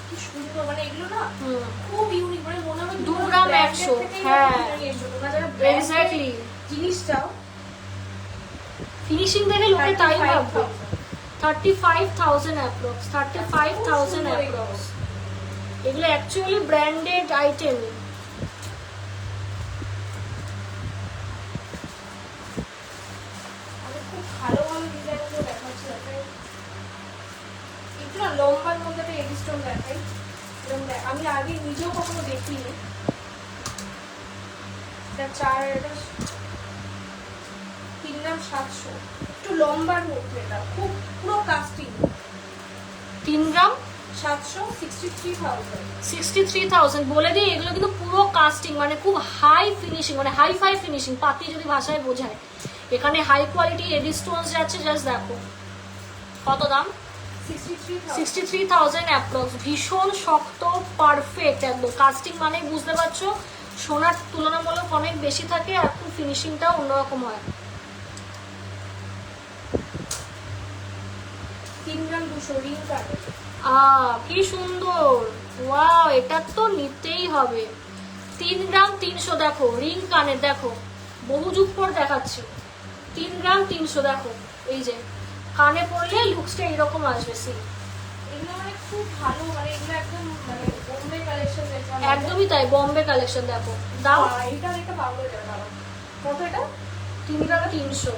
কি সুন্দর, মানে এগুলো না খুব ইউনিক, মানে মনে হয় 2 গ্রাম 100, হ্যাঁ এক্স্যাক্টলি। জিনিসটাও ফিনিশিং দেখে লোকে তাই ভাববে। 35,000 অ্যাপ্রক্স, 35,000 অ্যাপ্রক্স, এগুলো অ্যাকচুয়ালি ব্র্যান্ডেড আইটেম। খুব ভালো ভালো ডিজাইনগুলো দেখাচ্ছে, একটু না লম্বার মধ্যে একটা এডিস্টোন দেখাই, আমি আগে নিজেও কখনো দেখিনি। এটা 3 গ্রাম 700, একটু লম্বার মধ্যে, এটা খুব পুরো কাস্টিং। 3 গ্রাম 700, 63,000। 63,000 বলে দিই, এগুলো কিন্তু পুরো কাস্টিং, মানে খুব হাই ফিনিশিং, মানে হাই ফাই ফিনিশিং, পাতি যদি ভাষায় বোঝায়। এখানে হাই কোয়ালিটি এডি স্টোনস যাচ্ছে, জাস্ট দেখো কত দাম, 63,000 অ্যাপ্রক্স, ভীষণ শক্ত, পারফেক্ট একদম, কাস্টিং মানে বুঝতে পারছো, সোনার তুলনামূলক অনেক বেশি থাকে আর খুব ফিনিশিংটাও অন্যরকম হয়। 3 গ্রাম 200 রিং কানের, কি সুন্দর, ওয়াও, এটা তো নিতেই হবে। 3 গ্রাম 300, দেখো রিং কানের, দেখো বহু যুগ পর দেখাচ্ছি। 3 গ্রাম 300, দেখো এই যে কানে পড়লে লুকসটা এরকম আসবে। সি এগুলো মানে খুব ভালো, মানে এগুলো একদম মানে বোম্বে কালেকশন দেখলাম। একদমই তাই, বম্বে কালেকশন। দেখো দাম, এইটা একটা পাগল হয়ে যাবে বাবা। কত এটা? 3,300।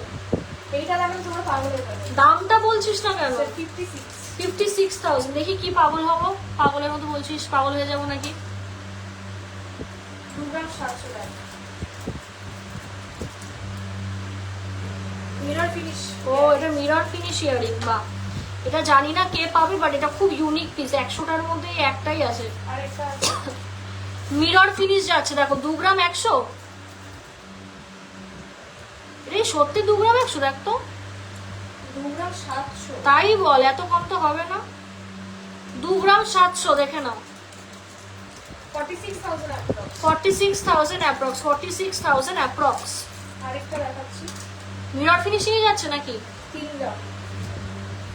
এইটা দেখেন তোমরা পাগল হয়ে যাবে। দামটা বলছিস না কেন? 56। 56,000। দেখি কি পাগল হবো, পাগলের মতো বলছিস, পাগল হয়ে যাবো নাকি? 2 গ্রাম 700 টাকা। Mirror finish. ও এটা মিরর ফিনিশ ইয়ারিং, বাহ। এটা জানি না কে পাবে, বাট এটা খুব ইউনিক পিস। 100টার মধ্যে এই একটাই আছে। আরেকটা মিরর ফিনিশ যাচ্ছে দেখো, 2 গ্রাম 100। রে সত্যি 2 গ্রাম 100, দেখ তো। 2 গ্রাম 700। তাই বল, এত কম তো হবে না। 2 গ্রাম 700, দেখে নাও। 46,000 approx। 46,000 approx, 46,000 approx. আরেকটা দেখাচ্ছি, মিরর ফিনিশিং এ যাচ্ছে নাকি? 3 গ্রাম,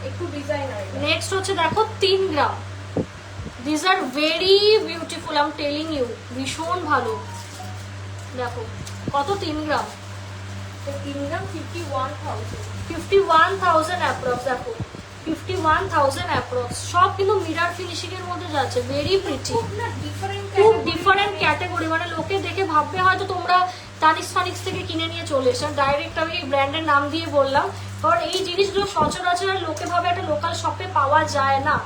একটু ডিজাইনার। নেক্সট হচ্ছে দেখো 3 gram. This are very beautiful, I am telling you, ভীষণ ভালো। দেখো কত, 3 গ্রাম 3 গ্রাম 51,000। 51,000 অ্যাপ্রক্স। দেখো 51,000 অ্যাপ্রক্স। সব কিন্তু মিরর ফিনিশিং এর মধ্যে যাচ্ছে, ভেরি প্রিটি। খুব না ডিফারেন্ট, খুব ডিফারেন্ট ক্যাটাগরি, মানে লোকে দেখে ভাববে হয়তো তোমরা তানিক্স ফানিক্স থেকে কিনে নিয়ে চলে এসে। ডাইরেক্ট আমি ব্র্যান্ডের নাম দিয়ে বললাম, কারণ এই জিনিসগুলো সচরাচর লোকে ভাবে একটা লোকাল শপে পাওয়া যায় না,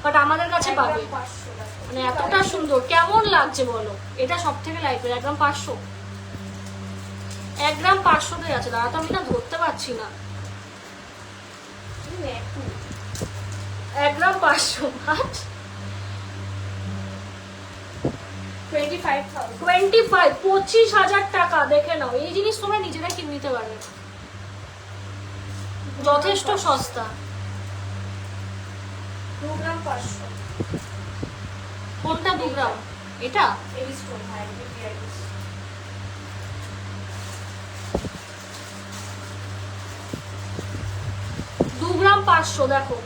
বাট আমাদের কাছে পাবে। 500 টাকা। মানে এতটা সুন্দর, কেমন লাগছে বলো? এটা সব থেকে লাইট ওয়েট, 1 গ্রাম 500। 1 গ্রাম 500তে আছে। দাঁড়া তো, আমি না ধরতে পারছি না। 1 গ্রাম 500, 25,000। 25,000 টাকা। দেখে নাও, এই জিনিস তোমরা নিজেরা কিনে নিতে পারবে, যথেষ্ট সস্তা। 2 গ্রাম 500। কোনটা 2 গ্রাম? এটা এরিস্টোন, হ্যাঁ এরিস্টোন। 2 গ্রাম 500। দেখো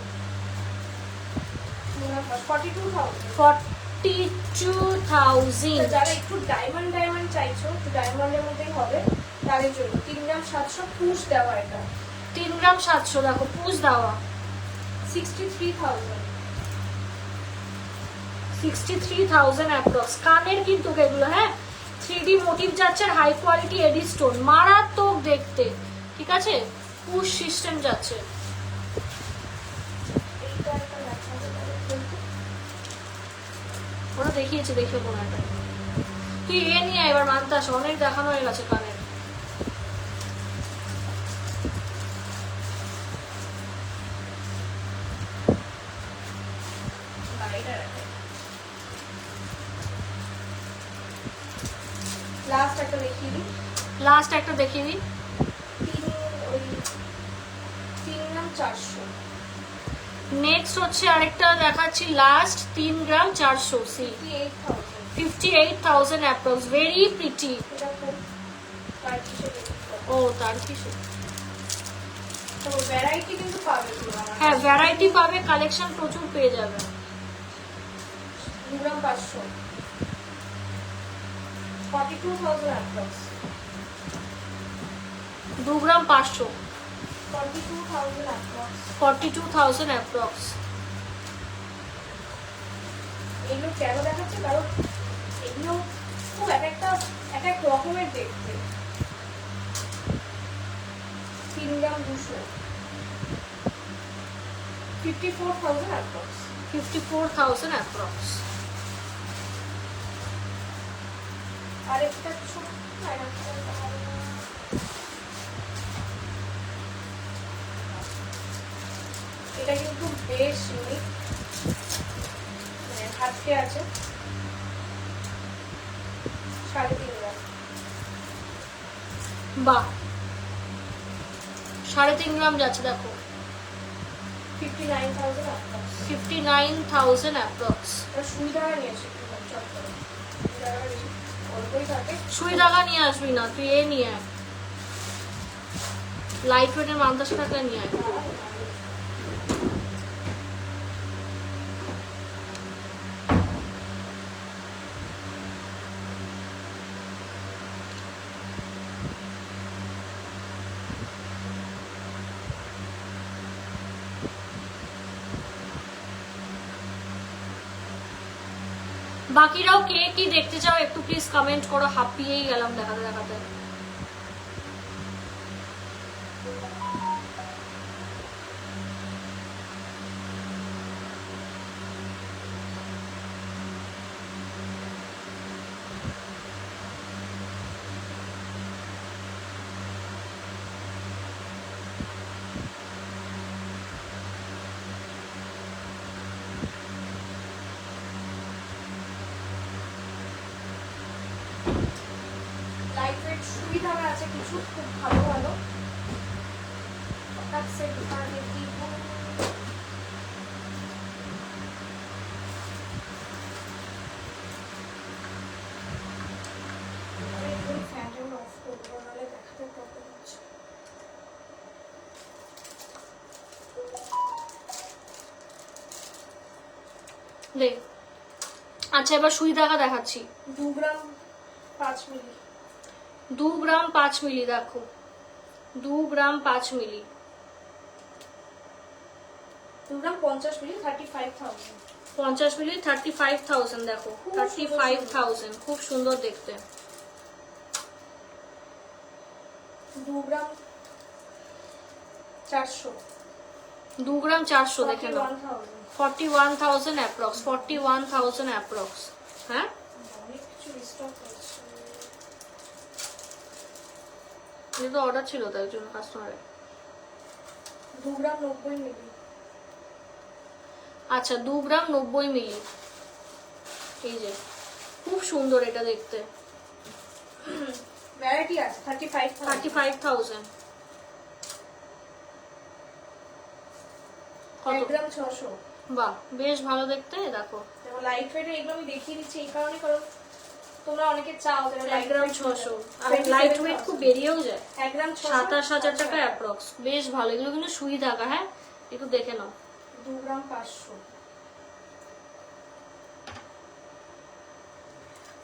42,000। 42,000। যারা একটু ডায়মন্ড ডায়মন্ড চাইছো, একটু ডায়মন্ডের মধ্যেই হবে, তাদের জন্য 3 গ্রাম 700 পুশ দেওয়া। এটা 3 গ্রাম 700। দেখো পুষ দেওয়া, 63,000। 63,000 অ্যাপ্রক্স। কানের কিন্তু এগুলো, হ্যাঁ 3D মোটিভ যাচ্ছে, আর হাই কোয়ালিটি এডি স্টোন, মারাত্মক দেখতে। ঠিক আছে, পুশ সিস্টেম যাচ্ছে। এইটা একটা দেখাতে পারে কিন্তু ওরা দেখিয়েছে, দেখে কোনো একটা। তুই এ নিয়ে এবার মানতে আসো, অনেক দেখানো হয়ে গেছে কানের। গাড়িটা রাখে। লাস্ট একটা দেখিয়ে দিই। লাস্ট একটা দেখিয়ে দিই। 3 গ্রাম 400। নেক্সট হচ্ছে আরেকটা দেখাচ্ছি, লাস্ট 3 গ্রাম 400। সি 58,000। 58,000 approx, very pretty. এটা খুব পার্টিশন। ও তার কিছু, তো ভ্যারাইটি কিন্তু পাবে তোমরা। হ্যাঁ ভ্যারাইটি পাবে, কালেকশন প্রচুর পেয়ে যাবে। 2 গ্রাম 500। 42,000 approx। 2 গ্রাম 500, 42,000 approx। 42,000 অ্যাপ্রক্স। এগুলো কেন দেখাচ্ছে, কারণ এগুলো খুব এক এক রকমের দেখতে। 3 গ্রাম 200। 54,000 approx। 54,000 অ্যাপ্রক্স। আর একটা ছোট এটা কিন্তু বেশ ইউনিক, মানে হাতে আছে। 3.5 গ্রাম। বাহ, 3.5 গ্রাম যাচ্ছে। দেখো 59,000 approx। 59,000 অ্যাপ্রক্স। এটা সুই টাকা নিয়েছে চট করে, টাকাটা বেশি অল্পই থাকে। সুই টাকা নিয়ে আসবি না, তুই এ নিয়ে আয়, লাইট ওয়েটের মান্দাসা টাকা নিয়ে আয়। বাকিরাও কে কি দেখতে চাও একটু প্লিজ কমেন্ট করো, হাঁপিয়েই গেলাম দেখাতে দেখাতে। লাইট ওয়েট সুবিধা আছে কিছু, খুব ভালো ভালো। ফটাক সে দিখা দেতি হুঁ। আমি ফ্যানটা অফ করবো, নাহলে দেখাতে প্রবলেম হচ্ছে। দে আচ্ছা, এবার সুই ধাগা দেখাচ্ছি। 2 গ্রাম 5 মিলি। 2 গ্রাম 5 মিলি, দেখো 2 গ্রাম 5 মিলি। 2 গ্রাম 50 মিলি 35,000। 50 মিলি 35,000, দেখো 35,000, খুব সুন্দর দেখতে। 2 গ্রাম 400। 2 গ্রাম 400 দেখে নাও। 41,000। 41,000 অ্যাপ্রক্স, 41,000 অ্যাপ্রক্স। হ্যাঁ, অনেক কিছু স্টক করছে। এটা তো অর্ডার ছিল তাই জন্য কাস্টমারের। 2 গ্রাম 90 মিলি। আচ্ছা 2 গ্রাম 90 মিলি, এই যে খুব সুন্দর এটা দেখতে। ভ্যারাইটি আছে 35,000। 35,000 কত? 1 গ্রাম 600। বাহ, বেশ ভালো দেখতে। দেখো যেমন লাইট ওয়েট এগুলো আমি দেখিয়ে দিচ্ছি এই কারণে, কারণ তোমরা অনেকে চাও যেন 1 লাইট গ্রাম 600, আর লাইট ওয়েট খুব বেরিয়েও যায়। 1 গ্রাম 27,000 টাকা অ্যাপ্রক্স, বেশ ভালো। এগুলো কিন্তু সুই ধাগা, হ্যাঁ একটু দেখে নাও। 2 গ্রাম 500।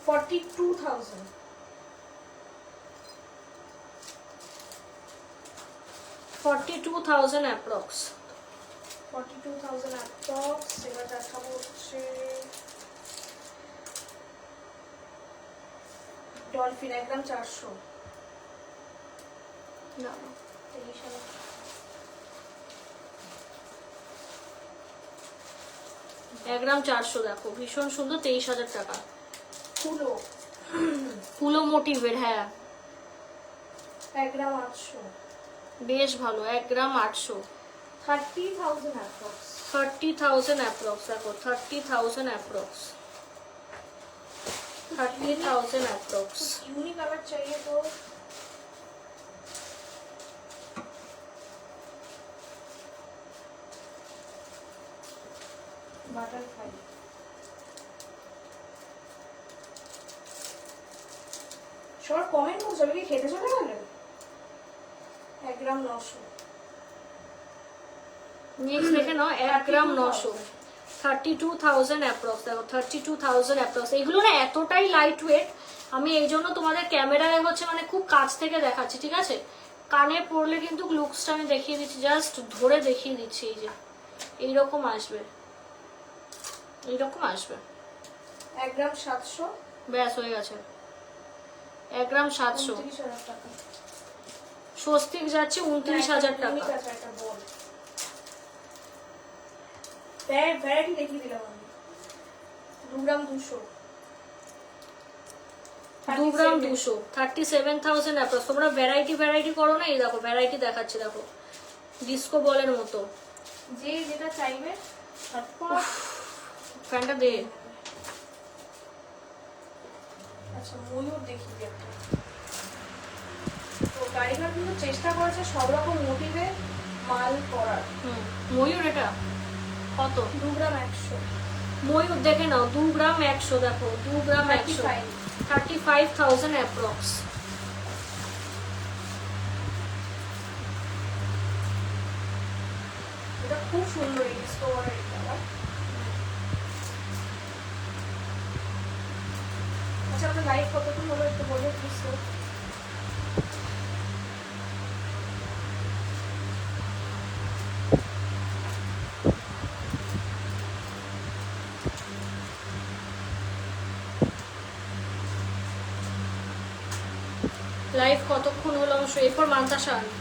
42,000। 42,000 অ্যাপ্রক্স। 42,000 অ্যাপ্রক্স। এবার দেখাবো হচ্ছে ডলফিন 1 গ্রাম 400। না, 1 গ্রাম 400, দেখো ভীষণ সুন্দর, 23,000 টাকা। ফুলো ফুলো মোটিভের, হ্যাঁ 1 গ্রাম 800। বেশ ভালো। 1 গ্রাম 800, 30,000 অ্যাপ্রক্স। 30,000 অ্যাপ্রক্স, দেখো 30,000 অ্যাপ্রক্স, 30,000 অ্যাপ্রক্স। यूनिक अगर चाहिए तो बटरफ्लाई। शॉर्ट कमेंट को चलो कि खेते चले गए 1 ग्राम 900। নেক্সট দেখে নাও 1 গ্রাম 900, 32,000 অ্যাপ্রক্স, দেখো 32,000 অ্যাপ্রক্স। এগুলো না এতটাই লাইট ওয়েট, আমি এই জন্য তোমাদের ক্যামেরায় হচ্ছে মানে খুব কাছ থেকে দেখাচ্ছি, ঠিক আছে? কানে পড়লে কিন্তু লুকসটা আমি দেখিয়ে দিচ্ছি, জাস্ট ধরে দেখিয়ে দিচ্ছি। এই যে এইরকম আসবে, এইরকম আসবে। 1 গ্রাম 700। ব্যাস হয়ে গেছে। 1 গ্রাম 700, 29,000 টাকা। স্বস্তিক যাচ্ছে 29,000 টাকা। ভ্যারাইটি দেখিয়ে দিলাম আমি। 2 গ্রাম 200। 2 gram 200, 37,000 approx. তোমরা ভ্যারাইটি ভ্যারাইটি করো না, এই দেখো ভ্যারাইটি দেখাচ্ছি, দেখো ডিস্কো বলের মতো। যে যেটা চাইবে ফ্যানটা দে। আচ্ছা ময়ূর দেখিয়ে দিই একটা। তো গাড়িঘর কিন্তু চেষ্টা করেছে সব রকম মোটিভে মাল করার। ময়ূর এটা কত? 2 গ্রাম 100। ময়ূর দেখে নাও 2 গ্রাম 100, দেখো 2 গ্রাম 100, 35,000 অ্যাপ্রক্স। এটা খুব সুন্দর এই স্টোরের কালার। আচ্ছা আপনার লাইভ কতক্ষণ হলো একটু বলবে প্লিজ। লাইভ কতক্ষণ হলো অবশ্য, এরপর মান্তাসা আনি।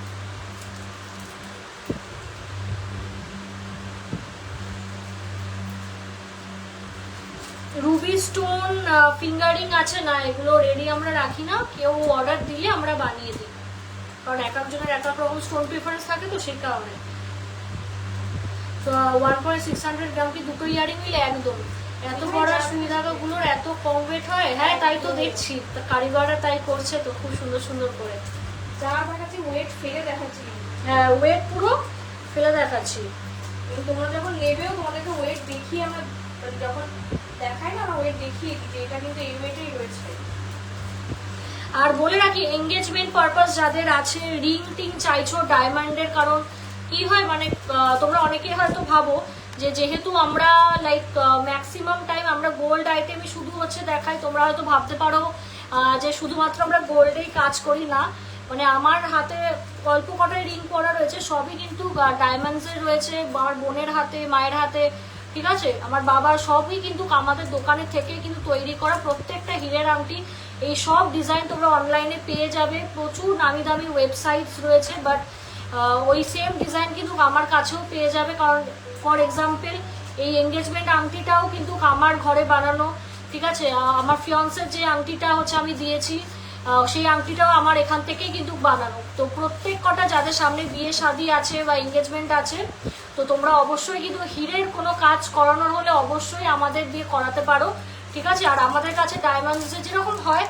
রুবি স্টোন ফিঙ্গারিং আছে না, এগুলো রেডি আমরা রাখি না, কেউ অর্ডার দিলে আমরা বানিয়ে দিই, কারণ এক একজনের এক এক রকম স্টোন প্রিফারেন্স থাকে, তো সেই কারণে। তো 1.600 গ্রাম কি দুটো ইয়ারিং মিলে একদম এত বড় সুবিধাগুলোর এত কম ওয়েট হয়? হ্যাঁ তাই তো দেখছি, কারিগররা তাই করছে তো খুব সুন্দর সুন্দর করে। যা দেখাচ্ছি ওয়েট ফেলে দেখাচ্ছি। হ্যাঁ ওয়েট পুরো ফেলে দেখাচ্ছি। তোমরা যখন নেবেও তোমাদেরকে ওয়েট দেখিয়ে আমরা, যখন দেখাই না আমরা ওয়েট দেখিয়ে দিই যে এটা কিন্তু এই ওয়েটেই রয়েছে। আর বলে রাখি, এঙ্গেজমেন্ট পারপাস যাদের আছে, রিং টিং চাইছো ডায়মন্ডের, কারণ কি হয় মানে তোমরা অনেকে হয়তো ভাবো যে যেহেতু আমরা লাইক ম্যাক্সিমাম টাইম আমরা গোল্ড আইটেমই শুধু হচ্ছে দেখাই, তোমরা হয়তো ভাবতে পারো যে শুধুমাত্র আমরা গোল্ডেই কাজ করি না, মানে আমার হাতে অল্প কটায় রিং পরা রয়েছে, সবই কিন্তু ডায়মন্ডসের রয়েছে, আমার বোনের হাতে, মায়ের হাতে, ঠিক আছে, আমার বাবার, সবই কিন্তু আমাদের দোকানের থেকে কিন্তু তৈরি করা প্রত্যেকটা হিরের আংটি। এই সব ডিজাইন তোমরা অনলাইনে পেয়ে যাবে, প্রচুর নামি দামি ওয়েবসাইটস রয়েছে, বাট ওই সেম ডিজাইন কিন্তু আমার কাছেও পেয়ে যাবে। কারণ ফর এক্সাম্পল এই এঙ্গেজমেন্ট আংটিটাও কিন্তু আমার ঘরে বানানো, ঠিক আছে, আমার ফিয়ন্সের যে আংটিটা হচ্ছে আমি দিয়েছি, সেই আংটিটাও আমার এখান থেকেই কিন্তু বানানো। তো প্রত্যেক কটা যাদের সামনে বিয়ে শাদী আছে বা এঙ্গেজমেন্ট আছে, তো তোমরা অবশ্যই কিন্তু হিরের কোনো কাজ করানোর হলে অবশ্যই আমাদের দিয়ে করাতে পারো, ঠিক আছে। আর আমাদের কাছে ডায়মন্ডসের যেরকম হয়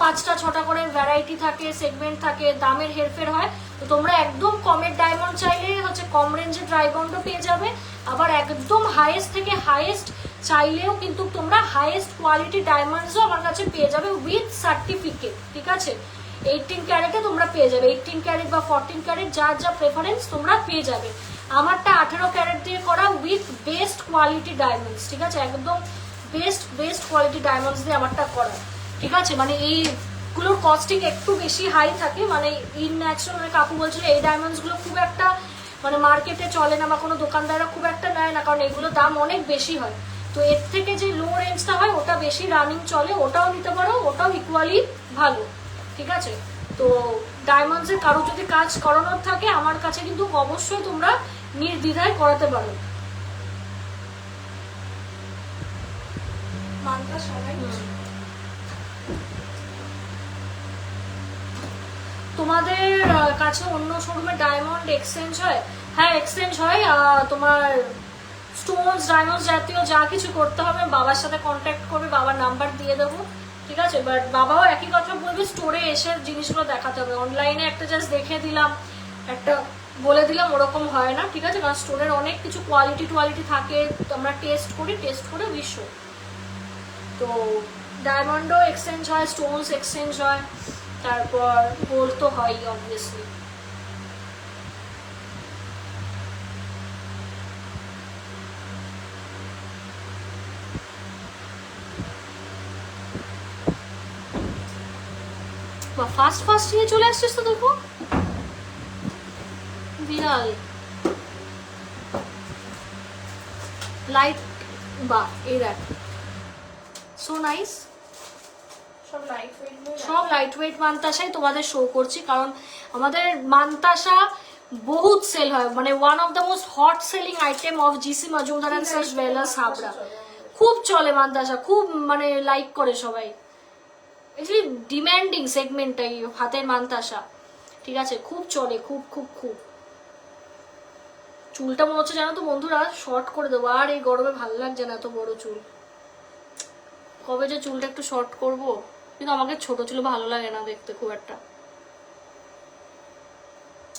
5টা 6টা করে ভ্যারাইটি থাকে, সেগমেন্ট থাকে, দামের হেরফের হয়, তো তোমরা একদম কমের ডায়মন্ড চাইলে হচ্ছে কম রেঞ্জের ডায়মন্ডও পেয়ে যাবে, আবার একদম হাইয়েস্ট থেকে হাইয়েস্ট চাইলেও কিন্তু তোমরা হাইয়েস্ট কোয়ালিটি ডায়মন্ডসও আমার কাছে পেয়ে যাবে উইথ সার্টিফিকেট, ঠিক আছে। 18 ক্যারেটে তোমরা পেয়ে যাবে, 18 ক্যারেট বা 14 ক্যারেট যার যা প্রেফারেন্স তোমরা পেয়ে যাবে। আমারটা 18 ক্যারেট দিয়ে করা উইথ বেস্ট কোয়ালিটি ডায়মন্ডস, ঠিক আছে, একদম বেস্ট কোয়ালিটি ডায়মন্ডস দিয়ে আমারটা করা, ঠিক আছে। মানে এইগুলোর কস্টিং একটু বেশি হাই থাকে, মানে ইন ন্যাচারাল, মানে কাকু বলছিল এই ডায়মন্ডসগুলো খুব একটা মানে মার্কেটে চলে না বা কোনো দোকানদাররা খুব একটা নেয় না, কারণ এগুলোর দাম অনেক বেশি হয়। তো এর থেকে যে লো রেঞ্জটা হয় ওটা বেশি রানিং চলে, ওটাও নিতে পারো, ওটাও ইকুয়ালি ভালো, ঠিক আছে। তো ডায়মন্ডসের কারো যদি কাজ করানোর থাকে আমার কাছে কিন্তু অবশ্যই তোমরা নির্দ্বিধায় করাতে পারো। তোমাদের কাছে অন্য শোরুমে ডায়মন্ড এক্সচেঞ্জ হয়? হ্যাঁ এক্সচেঞ্জ হয়, তোমার স্টোনস ডায়মন্ডস জাতীয় যা কিছু করতে হবে বাবার সাথে কন্ট্যাক্ট করবে, বাবার নাম্বার দিয়ে দেবো, ঠিক আছে। বাট বাবাও একই কথা বলবে, স্টোরে এসে জিনিসগুলো দেখাতে হবে, অনলাইনে একটা জাস্ট দেখে দিলাম, একটা বলে দিলাম, ওরকম হয় না, ঠিক আছে। কারণ স্টোরের অনেক কিছু কোয়ালিটি থাকে, আমরা টেস্ট করে বিশ্ব। তো ডায়মন্ডও এক্সচেঞ্জ হয়, স্টোনস এক্সচেঞ্জ হয়, তারপর গোল্ড তো হয়ই অবভিয়াসলি। বা ফাস্ট নিয়ে চলে আসছিস তো, দেখো বিড়াল লাইট, বা এই দেখ সো নাইস, সব লাইট ওয়েট মান্তাসাই তোমাদের শো করছি, কারণ আমাদের মান্তাসা বহুত সেল হয়, মানে one of the most hot selling item of GC Majumdar and search jewellers Habra. খুব চলে মান্তাসা, খুব মানে লাইক করে সবাই, অ্যাকচুয়ালি ডিম্যান্ডিং সেগমেন্টটাই হাতের মান্তাসা, ঠিক আছে, খুব চলে, খুব খুব খুব। চুলটা মনে হচ্ছে জানো তো বন্ধুরা শর্ট করে দেবো, আর এই গরমে ভালো লাগছে না এত বড় চুল, কবে যে চুলটা একটু শর্ট করবো, কিন্তু আমাকে ছোট চুল ভালো লাগে না দেখতে খুব একটা,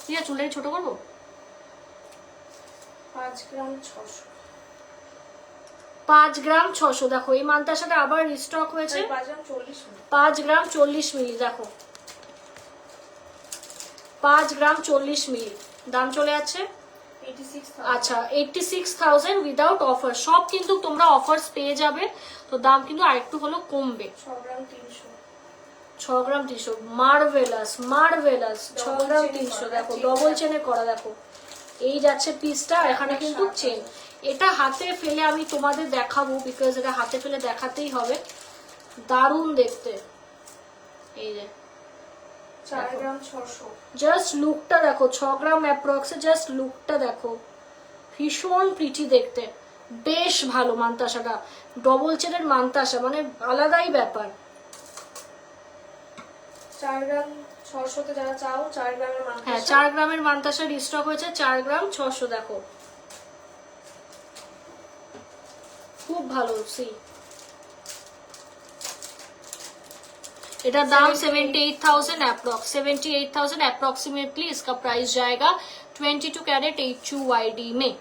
ঠিক আছে চুলটাকে ছোট করবো। 5 গ্রাম 600, 5 গ্রাম 600, দেখো এই মান্তাসাটা আবার রিস্টক হয়েছে, 5 গ্রাম 40 মিলি, দেখো 5 গ্রাম 40 মিলি, দাম চলে যাচ্ছে 86,000। আচ্ছা 86,000 উইদাউট অফার, সব কিন্তু তোমরা অফার্স পেয়ে যাবে, তো দাম কিন্তু আরেকটু হলো কমবে। 6 গ্রাম 300, 6 গ্রাম 300, মার্ভেলাস 6 গ্রাম 300, দেখো ডবল চেনে করা, দেখো এই যাচ্ছে পিসটা, এখানে কিন্তু চেন। এটা হাতে ফেলে আমি তোমাদের দেখাবো, বিকজ এটা হাতে ফেলে দেখাতেই হবে, দারুণ দেখতে, এই যে 4 গ্রাম 600। জাস্ট লুকটা দেখো, 6 গ্রাম অ্যাপ্রক্সে, জাস্ট লুকটা দেখো, ভীষণ প্রিটি দেখতে, বেশ ভালো। মান্তাসাটা ডবল চেনের মান্তাসা, মানে আলাদাই ব্যাপার। 4 গ্রাম 600 তে যারা চাও 4 গ্রামের মান্তাসা, হ্যাঁ 4 গ্রামের মান্তাসা রিস্টক হয়েছে, 4 গ্রাম 600। দেখো খুব ভালো। সি এটা दाम 78,000 अप्रॉक्स, 78,000 अप्रॉक्सीमेटली इसका प्राइस जाएगा 22 कैरेट HU YD में।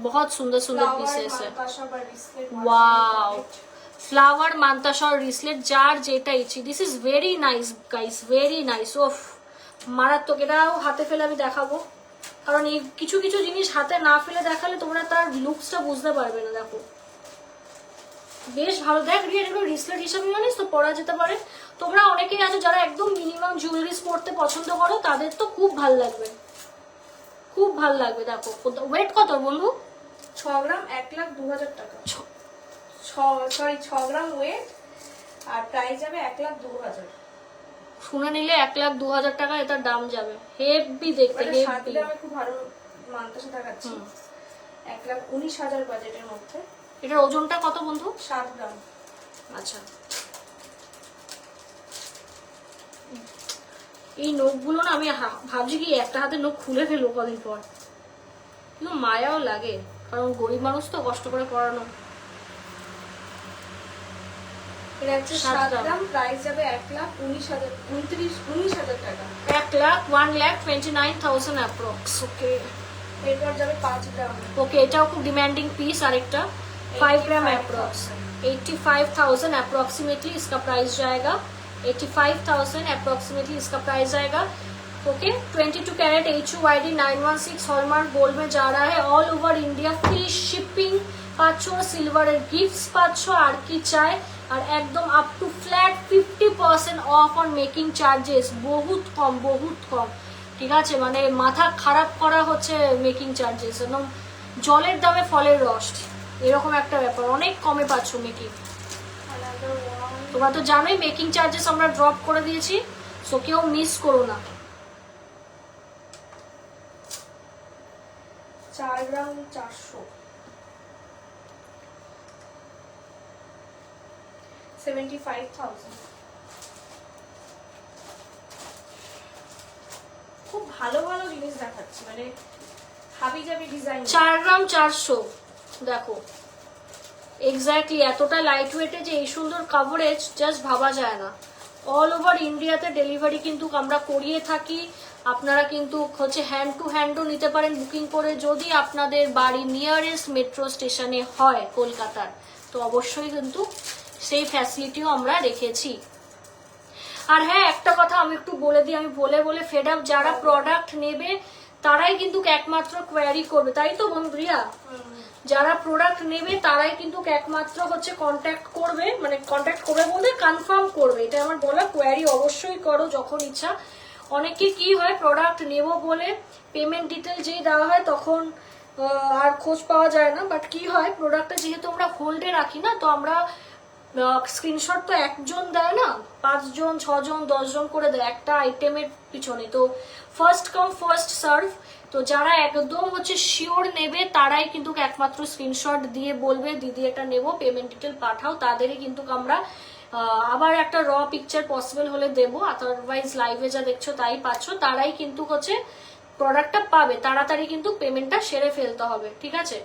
बहुत सुंदर सुंदर पीसेस है। वाओ, फ्लावर मांताशा और रिसलेट যার যেটা ইচ্ছে। This is very nice guys, very nice. ওফ মারাত্মক। এটাও হাতে ফেলে আমি দেখাবো, কারণ এই কিছু কিছু জিনিস হাতে না ফেলে দেখালে তোমরা তার লুকসটা বুঝতে পারবে না। দেখো বেশ ভালো। দেখ রিয়া, এগুলো রিসলেট হিসাবে জানিস তো পরা যেতে পারে। তোমরা অনেকেই আছো যারা একদম মিনিমাম জুয়েলারিস পরতে পছন্দ করো, তাদের তো খুব ভাল লাগবে, খুব ভাল লাগবে। দেখো ওয়েট কত বন্ধু? 6 গ্রাম 1,02,000 টাকা। 6 গ্রাম ওয়েট, আর প্রাইস যাবে 1,02,000। শুনে নিলে 1,02,000 টাকা এটার দাম যাবে। হেভি দেখতে, মানে 7 হেভি। গ্রামে খুব ভালো মান্তাসা দেখাচ্ছি, 1,19,000 বাজেটের মধ্যে। এটার ওজনটা কত বন্ধু? 7 গ্রাম। আচ্ছা, এই নখগুলো না আমি ভাবছি কি একটা হাতে নখ খুলে ফেলবো কদিন পর, কিন্তু মায়াও লাগে, কারণ গরিব মানুষ তো, কষ্ট করে পড়ানো। এটা হচ্ছে 7 গ্রাম, প্রাইস যাবে 1,19,000 টাকা। 1,29,000 অ্যাপ্রক্স। ওকে, এরপর যাবে 5 গ্রাম। ওকে, এটাও খুব ডিমান্ডিং পিস। আরেকটা 5 ग्राम अप्रॉक्स, 85,000 अप्रोक्सीमेटली इसका प्राइस जाएगा। 85,000 अप्रोक्सीमेटली इसका प्राइस जाएगा। Okay, 22 carat HUID 916 hallmark gold में जा रहा है। All over India free shipping पाচ্ছো, সিলভারের গিফটস পাচ্ছো, আর কি চাই। আর একদম up to flat 50% off on making charges. বহুত কম, বহুত কম, ঠিক আছে। মানে মাথা খারাপ করা হচ্ছে মেকিং চার্জেস, একদম জলের দামে ফলের রস, এরকম একটা ব্যাপার। অনেক কমে পাচ্ছ মেকিং। তোমরা তো জানোই মেকিং চার্জেস আমরা ড্রপ করে দিয়েছি, সো কেউ মিস করো না। 4 গ্রাম 400, 75,000। খুব ভালো ভালো জিনিস দেখাচ্ছি, মানে হাবি জাবি ডিজাইন। 4 গ্রাম 400। দেখো এক্স্যাক্টলি এতটা লাইট ওয়েটে যে এই সুন্দর কভারেজ জাস্ট ভাবা যায় না। অল ওভার ইন্ডিয়াতে ডেলিভারি কিন্তু আমরা করিয়ে থাকি। আপনারা কিন্তু হচ্ছে হ্যান্ড টু হ্যান্ডও নিতে পারেন বুকিং করে, যদি আপনাদের বাড়ি নিয়ারেস্ট মেট্রো স্টেশনে হয় কলকাতার, তো অবশ্যই কিন্তু সেই ফ্যাসিলিটিও আমরা রেখেছি। আর হ্যাঁ, একটা কথা আমি একটু বলে দিই, আমি বলে বলে ফেড আপ। যারা প্রোডাক্ট নেবে তারাই কিন্তু একমাত্র কোয়ারি করবে, তাই তো বন্ধুরিয়া? যারা প্রোডাক্ট নেবে তারাই কিন্তু একমাত্র হচ্ছে কন্ট্যাক্ট করবে, মানে কন্ট্যাক্ট করবে বলতে কনফার্ম করবে, এটা আমার বলা। কোয়ারি অবশ্যই করো যখন ইচ্ছা। অনেকে কি হয়, প্রোডাক্ট নেব বলে পেমেন্ট ডিটেল যেই দেওয়া হয় তখন আর খোঁজ পাওয়া যায় না। বাট কি হয়, প্রোডাক্টটা যেহেতু আমরা হোল্ডে রাখি না, তো আমরা স্ক্রিনশট তো একজন দেয় না, 5 জন 6 জন 10 জন করে দেয় একটা আইটেমের পিছনে। তো ফার্স্ট কাম ফার্স্ট সার্ভ। তো যারা একদম হচ্ছে শিওর নেবে তারাই কিন্তু একমাত্র স্ক্রিনশট দিয়ে বলবে দিদি এটা নেব, পেমেন্ট ডিটেল পাঠাও, তাদেরই কিন্তু আমরা আবার একটা র পিকচার পসিবল হলে দেবো। আদারওয়াইজ লাইভে যা দেখছো তাই পাচ্ছ, তারাই কিন্তু হচ্ছে প্রোডাক্টটা পাবে। তাড়াতাড়ি কিন্তু পেমেন্টটা সেরে ফেলতে হবে, ঠিক আছে?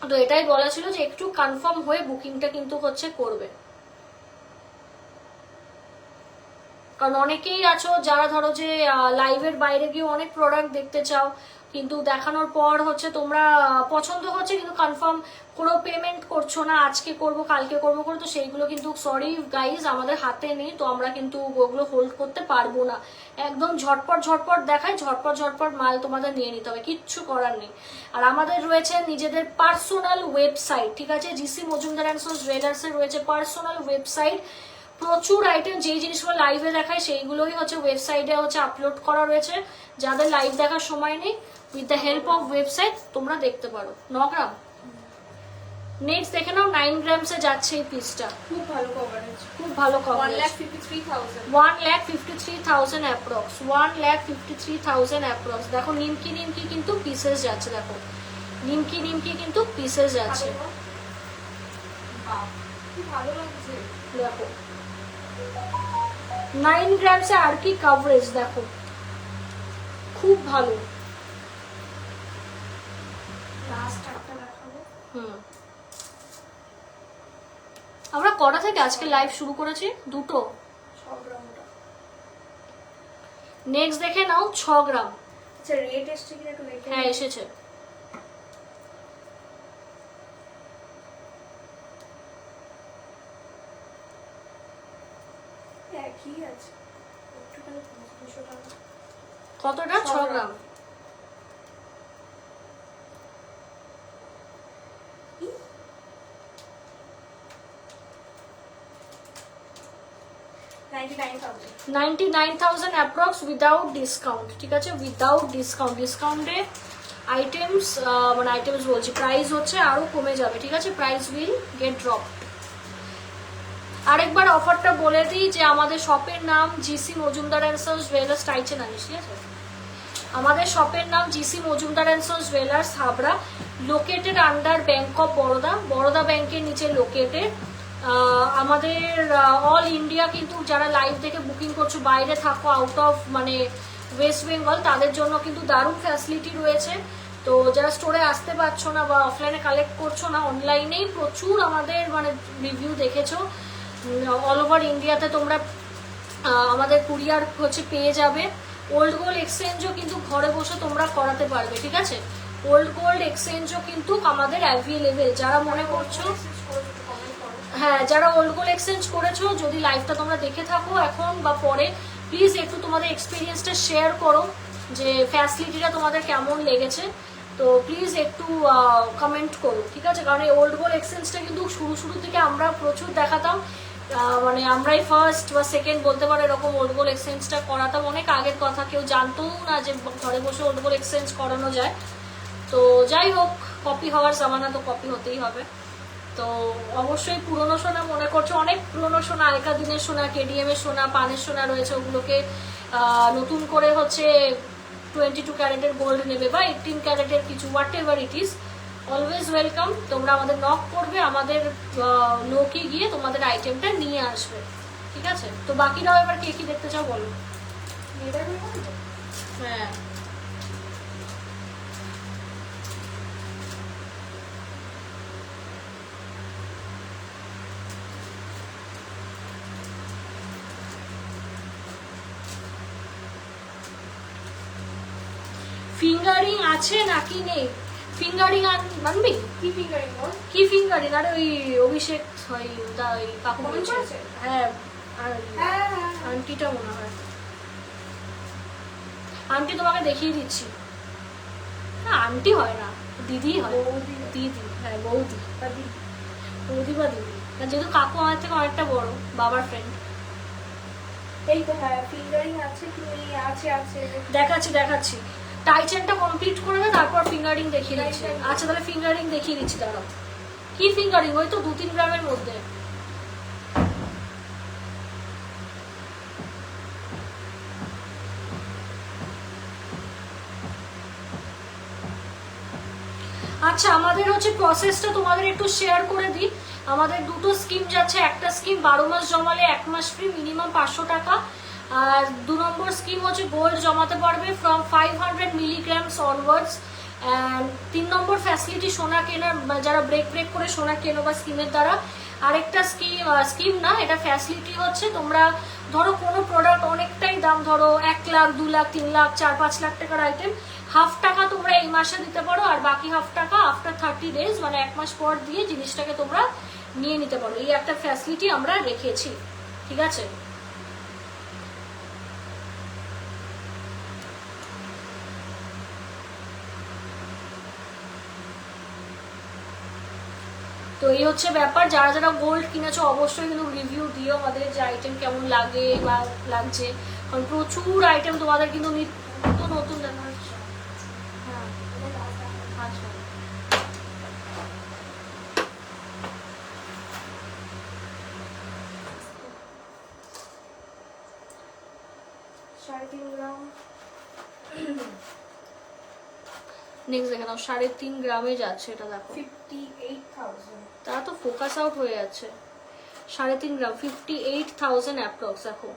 তো এটাই বলা ছিল যে একটু কনফার্ম হয়ে বুকিংটা কিন্তু হচ্ছে করবে, কারণ অনেকেই আছো যারা ধরো যে লাইভের বাইরে গিয়ে অনেক প্রোডাক্ট দেখতে চাও, কিন্তু দেখানোর পর হচ্ছে তোমরা পছন্দ হচ্ছে কিন্তু কনফার্ম কোনো পেমেন্ট করছো না, আজকে করব কালকে করবো করে, তো সেইগুলো কিন্তু সরি গাইজ আমাদের হাতে নেই, তো আমরা কিন্তু ওগুলো হোল্ড করতে পারবো না। একদম ঝটপট ঝটপট দেখায়, ঝটপট ঝটপট মাল তোমাদের নিয়ে নিতে হবে, কিচ্ছু করার নেই। আর আমাদের রয়েছে নিজেদের পার্সোনাল ওয়েবসাইট, ঠিক আছে? জিসি মজুমদার অ্যান্ড সন্স জুয়েলার্সের রয়েছে পার্সোনাল ওয়েবসাইট। প্রচুর আইটেম, যেই জিনিসগুলো লাইভে দেখায় সেইগুলোই হচ্ছে ওয়েবসাইটে হচ্ছে আপলোড করা রয়েছে। যাদের লাইভ দেখার সময় নেই, with the help of website তোমরা দেখতে পারো। 9 গ্রাম নেক্সট দেখে নাও 9 গ্রামসে যাচ্ছে এই পিসটা, খুব ভালো কভারেজ, খুব ভালো কভারেজ। 1,53,000 1,53,000 approx, 1,53,000 approx. দেখো নিমকি নিমকি কিন্তু পিসেস যাচ্ছে, দেখো নিমকি নিমকি কিন্তু পিসেস যাচ্ছে, কি ভালো লাগছে। দেখো 9 গ্রামসে আর কি কভারেজ, দেখো খুব ভালো। লাস্ট একটা দেখাবো। আমরা কটা থেকে আজকে লাইভ শুরু করেছি? দুটো। 6 গ্রামটা। নেক্সট দেখে নাও 6 গ্রাম। আচ্ছা রেট এসছে কিনা একটু দেখে। হ্যাঁ এসেছে। একই আছে, একটুখানি 200 টাকা। কতটা? 6 গ্রাম। $99,000 99,000 অ্যাপ্রক্স উইদাউট ডিসকাউন্ট, ঠিক আছে, উইদাউট ডিসকাউন্ট। ডিসকাউন্টে আইটেমস মানে আইটেমস বলছি, প্রাইস হচ্ছে আরো কমে যাবে, ঠিক আছে, প্রাইস উইল গেট ড্রপ। আরেকবার অফারটা বলে দিই যে আমাদের শপের নাম GC Majumdar and sons jewellers, টাইচে না, ঠিক আছে, আমাদের শপের নাম GC Majumdar and sons jewellers Habra, located under bank of Baroda, Baroda ব্যাংকের নিচে লোকেটেড। আমাদের অল ইন্ডিয়া কিন্তু যারা লাইভ থেকে বুকিং করছো, বাইরে থাকো, আউট অফ মানে ওয়েস্ট বেঙ্গল, তাদের জন্য কিন্তু দারুণ ফ্যাসিলিটি রয়েছে। তো যারা স্টোরে আসতে পারছো না বা অফলাইনে কালেক্ট করছো না, অনলাইনেই প্রচুর আমাদের মানে রিভিউ দেখেছো, অল ওভার ইন্ডিয়াতে তোমরা আমাদের কুরিয়ার হচ্ছে পেয়ে যাবে। ওল্ড গোল্ড এক্সচেঞ্জও কিন্তু ঘরে বসে তোমরা করাতে পারবে, ঠিক আছে, ওল্ড গোল্ড এক্সচেঞ্জও কিন্তু আমাদের অ্যাভেলেবেল। যারা মনে করছো, হ্যাঁ যারা ওল্ড গোল্ড এক্সচেঞ্জ করেছো, যদি লাইভটা তোমরা দেখে থাকো এখন বা পরে, প্লিজ একটু তোমাদের এক্সপিরিয়েন্সটা শেয়ার করো যে ফ্যাসিলিটিটা তোমাদের কেমন লেগেছে। তো প্লিজ একটু কমেন্ট করো, ঠিক আছে, কারণ এই ওল্ড গোল্ড এক্সচেঞ্জটা কিন্তু শুরু থেকে আমরা প্রচুর দেখাতাম, মানে আমরাই ফার্স্ট বা সেকেন্ড বলতে পারো এরকম ওল্ড গোল্ড এক্সচেঞ্জটা করাতাম। অনেক আগের কথা, কেউ জানতও না যে ঘরে বসে ওল্ড গোল্ড এক্সচেঞ্জ করানো যায়। তো যাই হোক, কপি হওয়ার জামানা, তো কপি হতেই হবে। তো অবশ্যই পুরনো সোনা মনে করছো, অনেক পুরনো সোনা, আগেকার দিনের সোনা, কেডিএম এর সোনা, পানের সোনা রয়েছে, ওগুলোকে নতুন করে হচ্ছে 22 ক্যারেটের গোল্ড নেবে বা 18 ক্যারেটের কিছু, what ever it is, always welcome. তোমরা আমাদের নক করবে, আমাদের লোকে গিয়ে তোমাদের আইটেমটা নিয়ে আসবে, ঠিক আছে। তো বাকিরাও এবার কে কি দেখতে চাও বলো। হ্যাঁ ফিঙ্গারিং আছে নাকি নেই? ফিঙ্গারিং আনবি? কি ফিঙ্গারিং বল? কি ফিঙ্গারিং? আরে ওই অভিষেক ওই কাকু বলছে। হ্যাঁ আন্টিটা মনে হয়, আন্টি তোমাকে দেখিয়ে দিচ্ছি। না আন্টি হয় না, দিদি হয়, দিদি, হ্যাঁ বৌদি, বৌদি বা দিদি, যেহেতু কাকু আমার থেকে অনেকটা বড়, বাবার ফ্রেন্ড। এই তো হ্যাঁ ফিঙ্গারিং আছে কি? আছে আছে, দেখাচ্ছি। টাই চেনটা কমপ্লিট করে দে, তারপর ফিঙ্গারিং দেখিয়ে দিচ্ছি। আচ্ছা তাহলে ফিঙ্গারিং দেখিয়ে দিচ্ছি, দাঁড়াও। কি ফিঙ্গারিং? ওই তো 2-3 গ্রামের মধ্যে। আচ্ছা আমাদের হচ্ছে প্রসেসটা তোমাদের একটু শেয়ার করে দিই। আমাদের দুটো স্কিম যাচ্ছে, একটা স্কিম 12 মাস জমালে 1 মাস ফ্রি, মিনিমাম 500 টাকা। আর 2 নম্বর স্কিম হচ্ছে গোল্ড জমাতে পারবে from 500 milligrams onwards. And 3 number facility সোনা কেনার, যারা ব্রেক করে সোনা কেনো বা স্কিমের দ্বারা। আরেকটা স্কিম না, এটা ফ্যাসিলিটি হচ্ছে তোমরা ধরো কোনো প্রোডাক্ট অনেকটাই দাম, ধরো 1 লাখ 2 লাখ 3 লাখ 4-5 লাখ টাকার আইটেম, হাফ টাকা তোমরা এই মাসে দিতে পারো, আর বাকি হাফ টাকা আফটার 30 ডেজ মানে 1 মাস পর দিয়ে জিনিসটাকে তোমরা নিয়ে নিতে পারো। এই একটা ফ্যাসিলিটি আমরা রেখেছি, ঠিক আছে। তো এই হচ্ছে ব্যাপার। যারা যারা গোল্ড কিনেছো অবশ্যই কিন্তু রিভিউ দিও আমাদের যে আইটেম কেমন লাগে বা লাগছে, কারণ প্রচুর আইটেম তোমাদের কিন্তু নিত্য নতুন দেখা হচ্ছে। হ্যাঁ আচ্ছা 3.5 গ্রাম। নেক্সট দেখে নাও 3.5 গ্রামে যাচ্ছে এটা দেখো 58,000। তারা তো ফোকাস আউট হয়ে যাচ্ছে। 3.5 গ্রাম 58,000 অ্যাপ্রক্স দেখো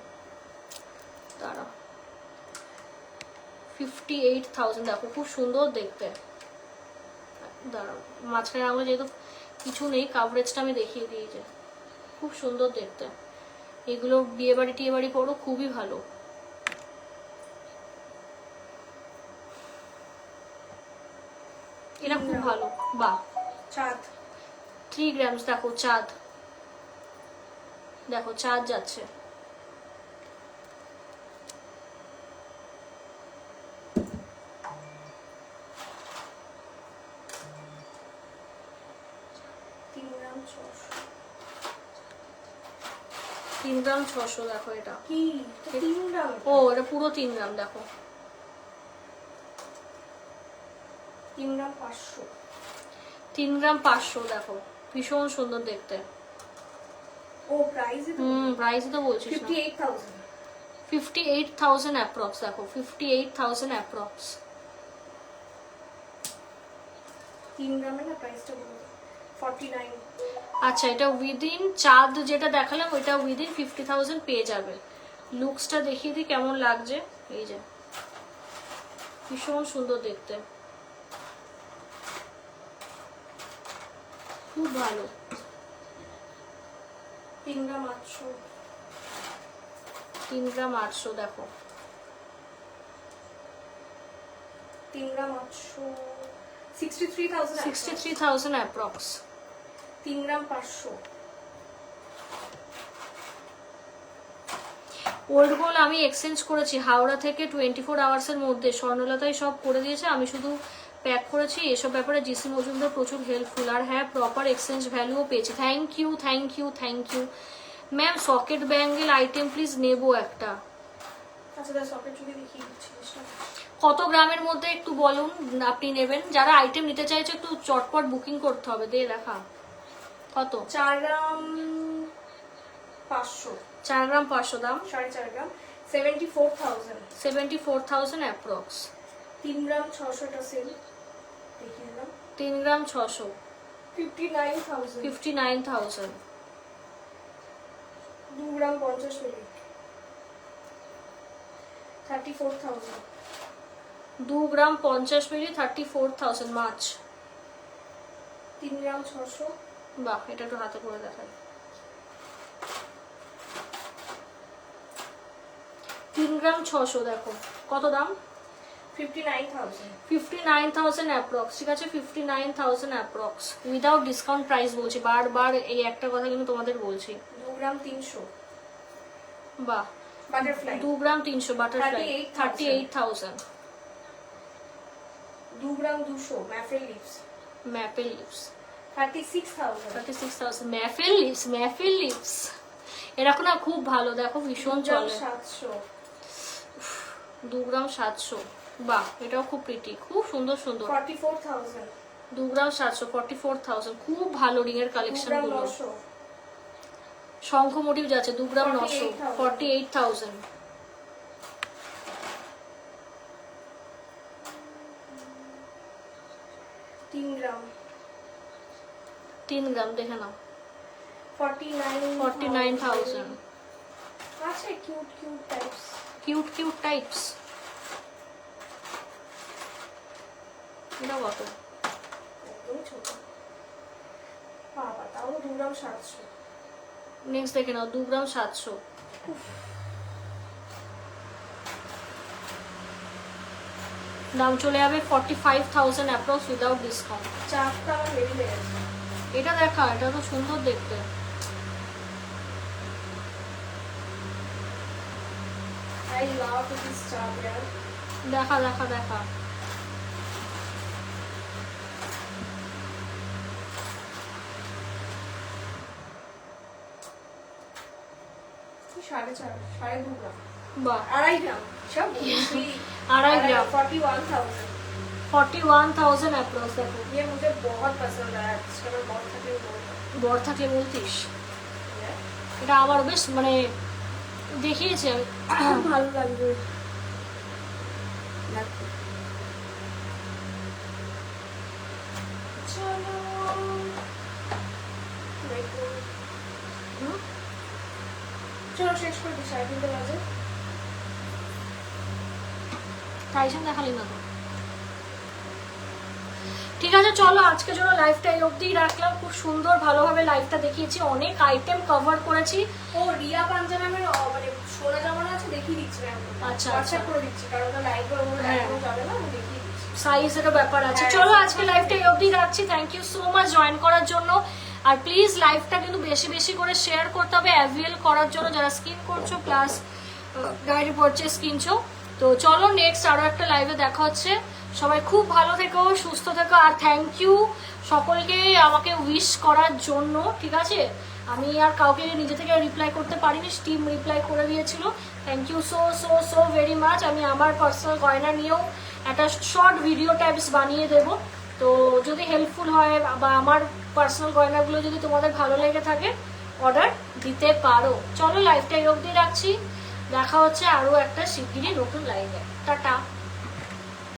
তারা 58,000 দেখো খুব সুন্দর দেখতে। দাঁড়াও মাঝখানে আমরা যেহেতু কিছু নেই কাভারেজটা আমি দেখিয়ে দিয়েছি, খুব সুন্দর দেখতে। এগুলো বিয়ে বাড়ি টিয়ে বাড়ি পরো খুবই ভালো। এটা খুব ভালো। বাহ চাঁদ 3 গ্রামস দেখো চাঁদ, দেখো চাঁদ যাচ্ছে। গ্রাম 600। 3 গ্রাম 600 দেখো এটা। কি 3 গ্রাম? ও এটা পুরো 3 গ্রাম দেখো। 3 গ্রাম 500। 3 গ্রাম 500 দেখো ভীষণ সুন্দর দেখতে। ও প্রাইস প্রাইস তো বলছিস না। 58,000। 58,000 অ্যাপ্রক্স দেখো 58,000 অ্যাপ্রক্স। 3 গ্রামের না প্রাইসটা বলো 49। আচ্ছা এটা উইদিন চাঁদ যেটা দেখালাম ওইটা উইদিন 50,000 পেয়ে যাবে। লুকসটা দেখিয়ে দিই কেমন লাগছে। এই যে ভীষণ সুন্দর দেখতে, খুব ভালো। 3 গ্রাম 800। 3 গ্রাম 800 দেখো 3 গ্রাম 800 63,000। 63,000 অ্যাপ্রক্স। 3 গ্রাম 500। ওল্ড গোল্ড আমি এক্সচেঞ্জ করেছি হাওড়া থেকে 24 আওয়ার্সের মধ্যে। স্বর্ণলতাই সব করে দিয়েছে, আমি শুধু প্যাক করেছি। এসব ব্যাপারে জিসি মজুমদার প্রচুর হেল্পফুল, আর হ্যাঁ প্রপার এক্সচেঞ্জ ভ্যালুও পেয়েছি। Thank you thank you thank you ma'am. Socket bangle item please নেবো একটা। আচ্ছা দাদা সকেট যদি দেখিয়ে দিচ্ছি। কত গ্রামের মধ্যে একটু বলুন আপনি নেবেন? যারা আইটেম নিতে চাইছে একটু চটপট বুকিং করতে হবে। দিয়ে দেখা কত? 4 গ্রাম 500। 4 গ্রাম 500 দাম 4.5 গ্রাম 74,000। 74,000 অ্যাপ্রক্স। 3 গ্রাম 600 টা সেল দেখিয়ে দিলাম। 3 গ্রাম 600 59,000। 59,000। 2 গ্রাম 50 মিলি 34,000। 2 গ্রাম 50 মিলি 34,000 মাছ। 3 গ্রাম 600। বাহ এটা একটু হাতে করে দেখাই। 3 গ্রাম 600 দেখো কত দাম? 59,000। 59,000 অ্যাপ্রক্স। ঠিক আছে 59,000 অ্যাপ্রক্স উইদাউট ডিসকাউন্ট প্রাইস বলছি, বারবার এই একটা কথা কিন্তু তোমাদের বলছি। 2 গ্রাম 300 বাহ butterfly. 2 gram 300 butterfly 38,000। 38,000। 2 gram 200 maple lips maple lips 36,000। 36,000 maple lips. Maple lips এরকম না খুব ভালো দেখো ভীষণ চলে। 700। 2 গ্রাম 700 বাহ এটাও খুব প্রিটি, খুব সুন্দর সুন্দর। 44,000। 2 গ্রাম 700 44,000 খুব ভালো রিং এর 2 কালেকশন গ্রাম গুলো। 900। শঙ্খ মোটিভ যাচ্ছে 2 গ্রাম 900 48,000। 48,000। 3 গ্রাম 3 গ্রাম দেখে নাও 49,000। 49,000। আচ্ছা cute cute types. Cute cute types এটা কত? একদম ছোট বাবা, তাও 2 গ্রাম 700। নেক্সট দেখে নাও 2 গ্রাম 700। দাম চলে যাবে 45,000 অ্যাপ্রক্স উইদাউট ডিসকাউন্ট। চারটা আমার হেভি লেগেছে। এটা দেখা এটা তো সুন্দর দেখতে। I love this chart yaar। দেখা দেখা দেখা সাড়ে 2 গ্রাম বাহ 2.5 গ্রাম সব আড়াই গ্রাম 41,000। 41,000 অ্যাপ্রক্স দেখো। ये मुझे बहुत पसंद आया, इसका मैं बहुत थकी हूँ। বর থাকলে বলতিস এটা আমার বেশ মানে দেখিয়েছে খুব ভালো লাগবে। দেখো চলো চলো শেষ করে দিই, 3:30 বাজে। টাইজন দেখালি না তো। ঠিক আছে চলো আজকে জন্য লাইভটা এই অবধি রাখলাম। খুব সুন্দর ভালোভাবে লাইভটা দেখিয়েছি, অনেক আইটেম কভার করেছি। ও রিয়া পাঞ্জাবের মানে সোনা জামানো আছে, দেখিয়ে দিচ্ছি ম্যাম। আচ্ছা, হোয়াটসঅ্যাপ আচ্ছা। করে দিচ্ছি, কারণ লাইভে ওগুলো হ্যাঁ। দেখানো যাবে না, আমি দেখিয়ে দিচ্ছি। সাইজেরও ব্যাপার আছে। হ্যাঁ, চলো আজকে লাইভটা এই অবধি রাখছি। Thank you so much join করার জন্য। আর প্লিজ লাইভটা কিন্তু বেশি বেশি করে শেয়ার করতে হবে অ্যাভেল করার জন্য, যারা স্কিন করছো প্লাস ডায়েরি পারচেস কিনছো। তো চলো নেক্সট আরো একটা লাইভে দেখা হচ্ছে। সবাই খুব ভালো থেকো, সুস্থ থেকো। আর থ্যাংক ইউ সকলকে আমাকে উইশ করার জন্য, ঠিক আছে? আমি আর কাউকে নিজে থেকে রিপ্লাই করতে পারিনি, টিম রিপ্লাই করে দিয়েছিল। Thank you so so so very much. আমি আমার পার্সোনাল গয়না নিয়েও একটা শর্ট ভিডিও টাইপস বানিয়ে দেবো। তো যদি হেল্পফুল হয় বা আমার পার্সোনাল গয়নাগুলো যদি তোমাদের ভালো লেগে থাকে, অর্ডার দিতে পারো। চলো লাইভটা এই অবধি রাখছি, দেখা হচ্ছে আরও একটা শিগগিরই নতুন লাইভে। টাটা।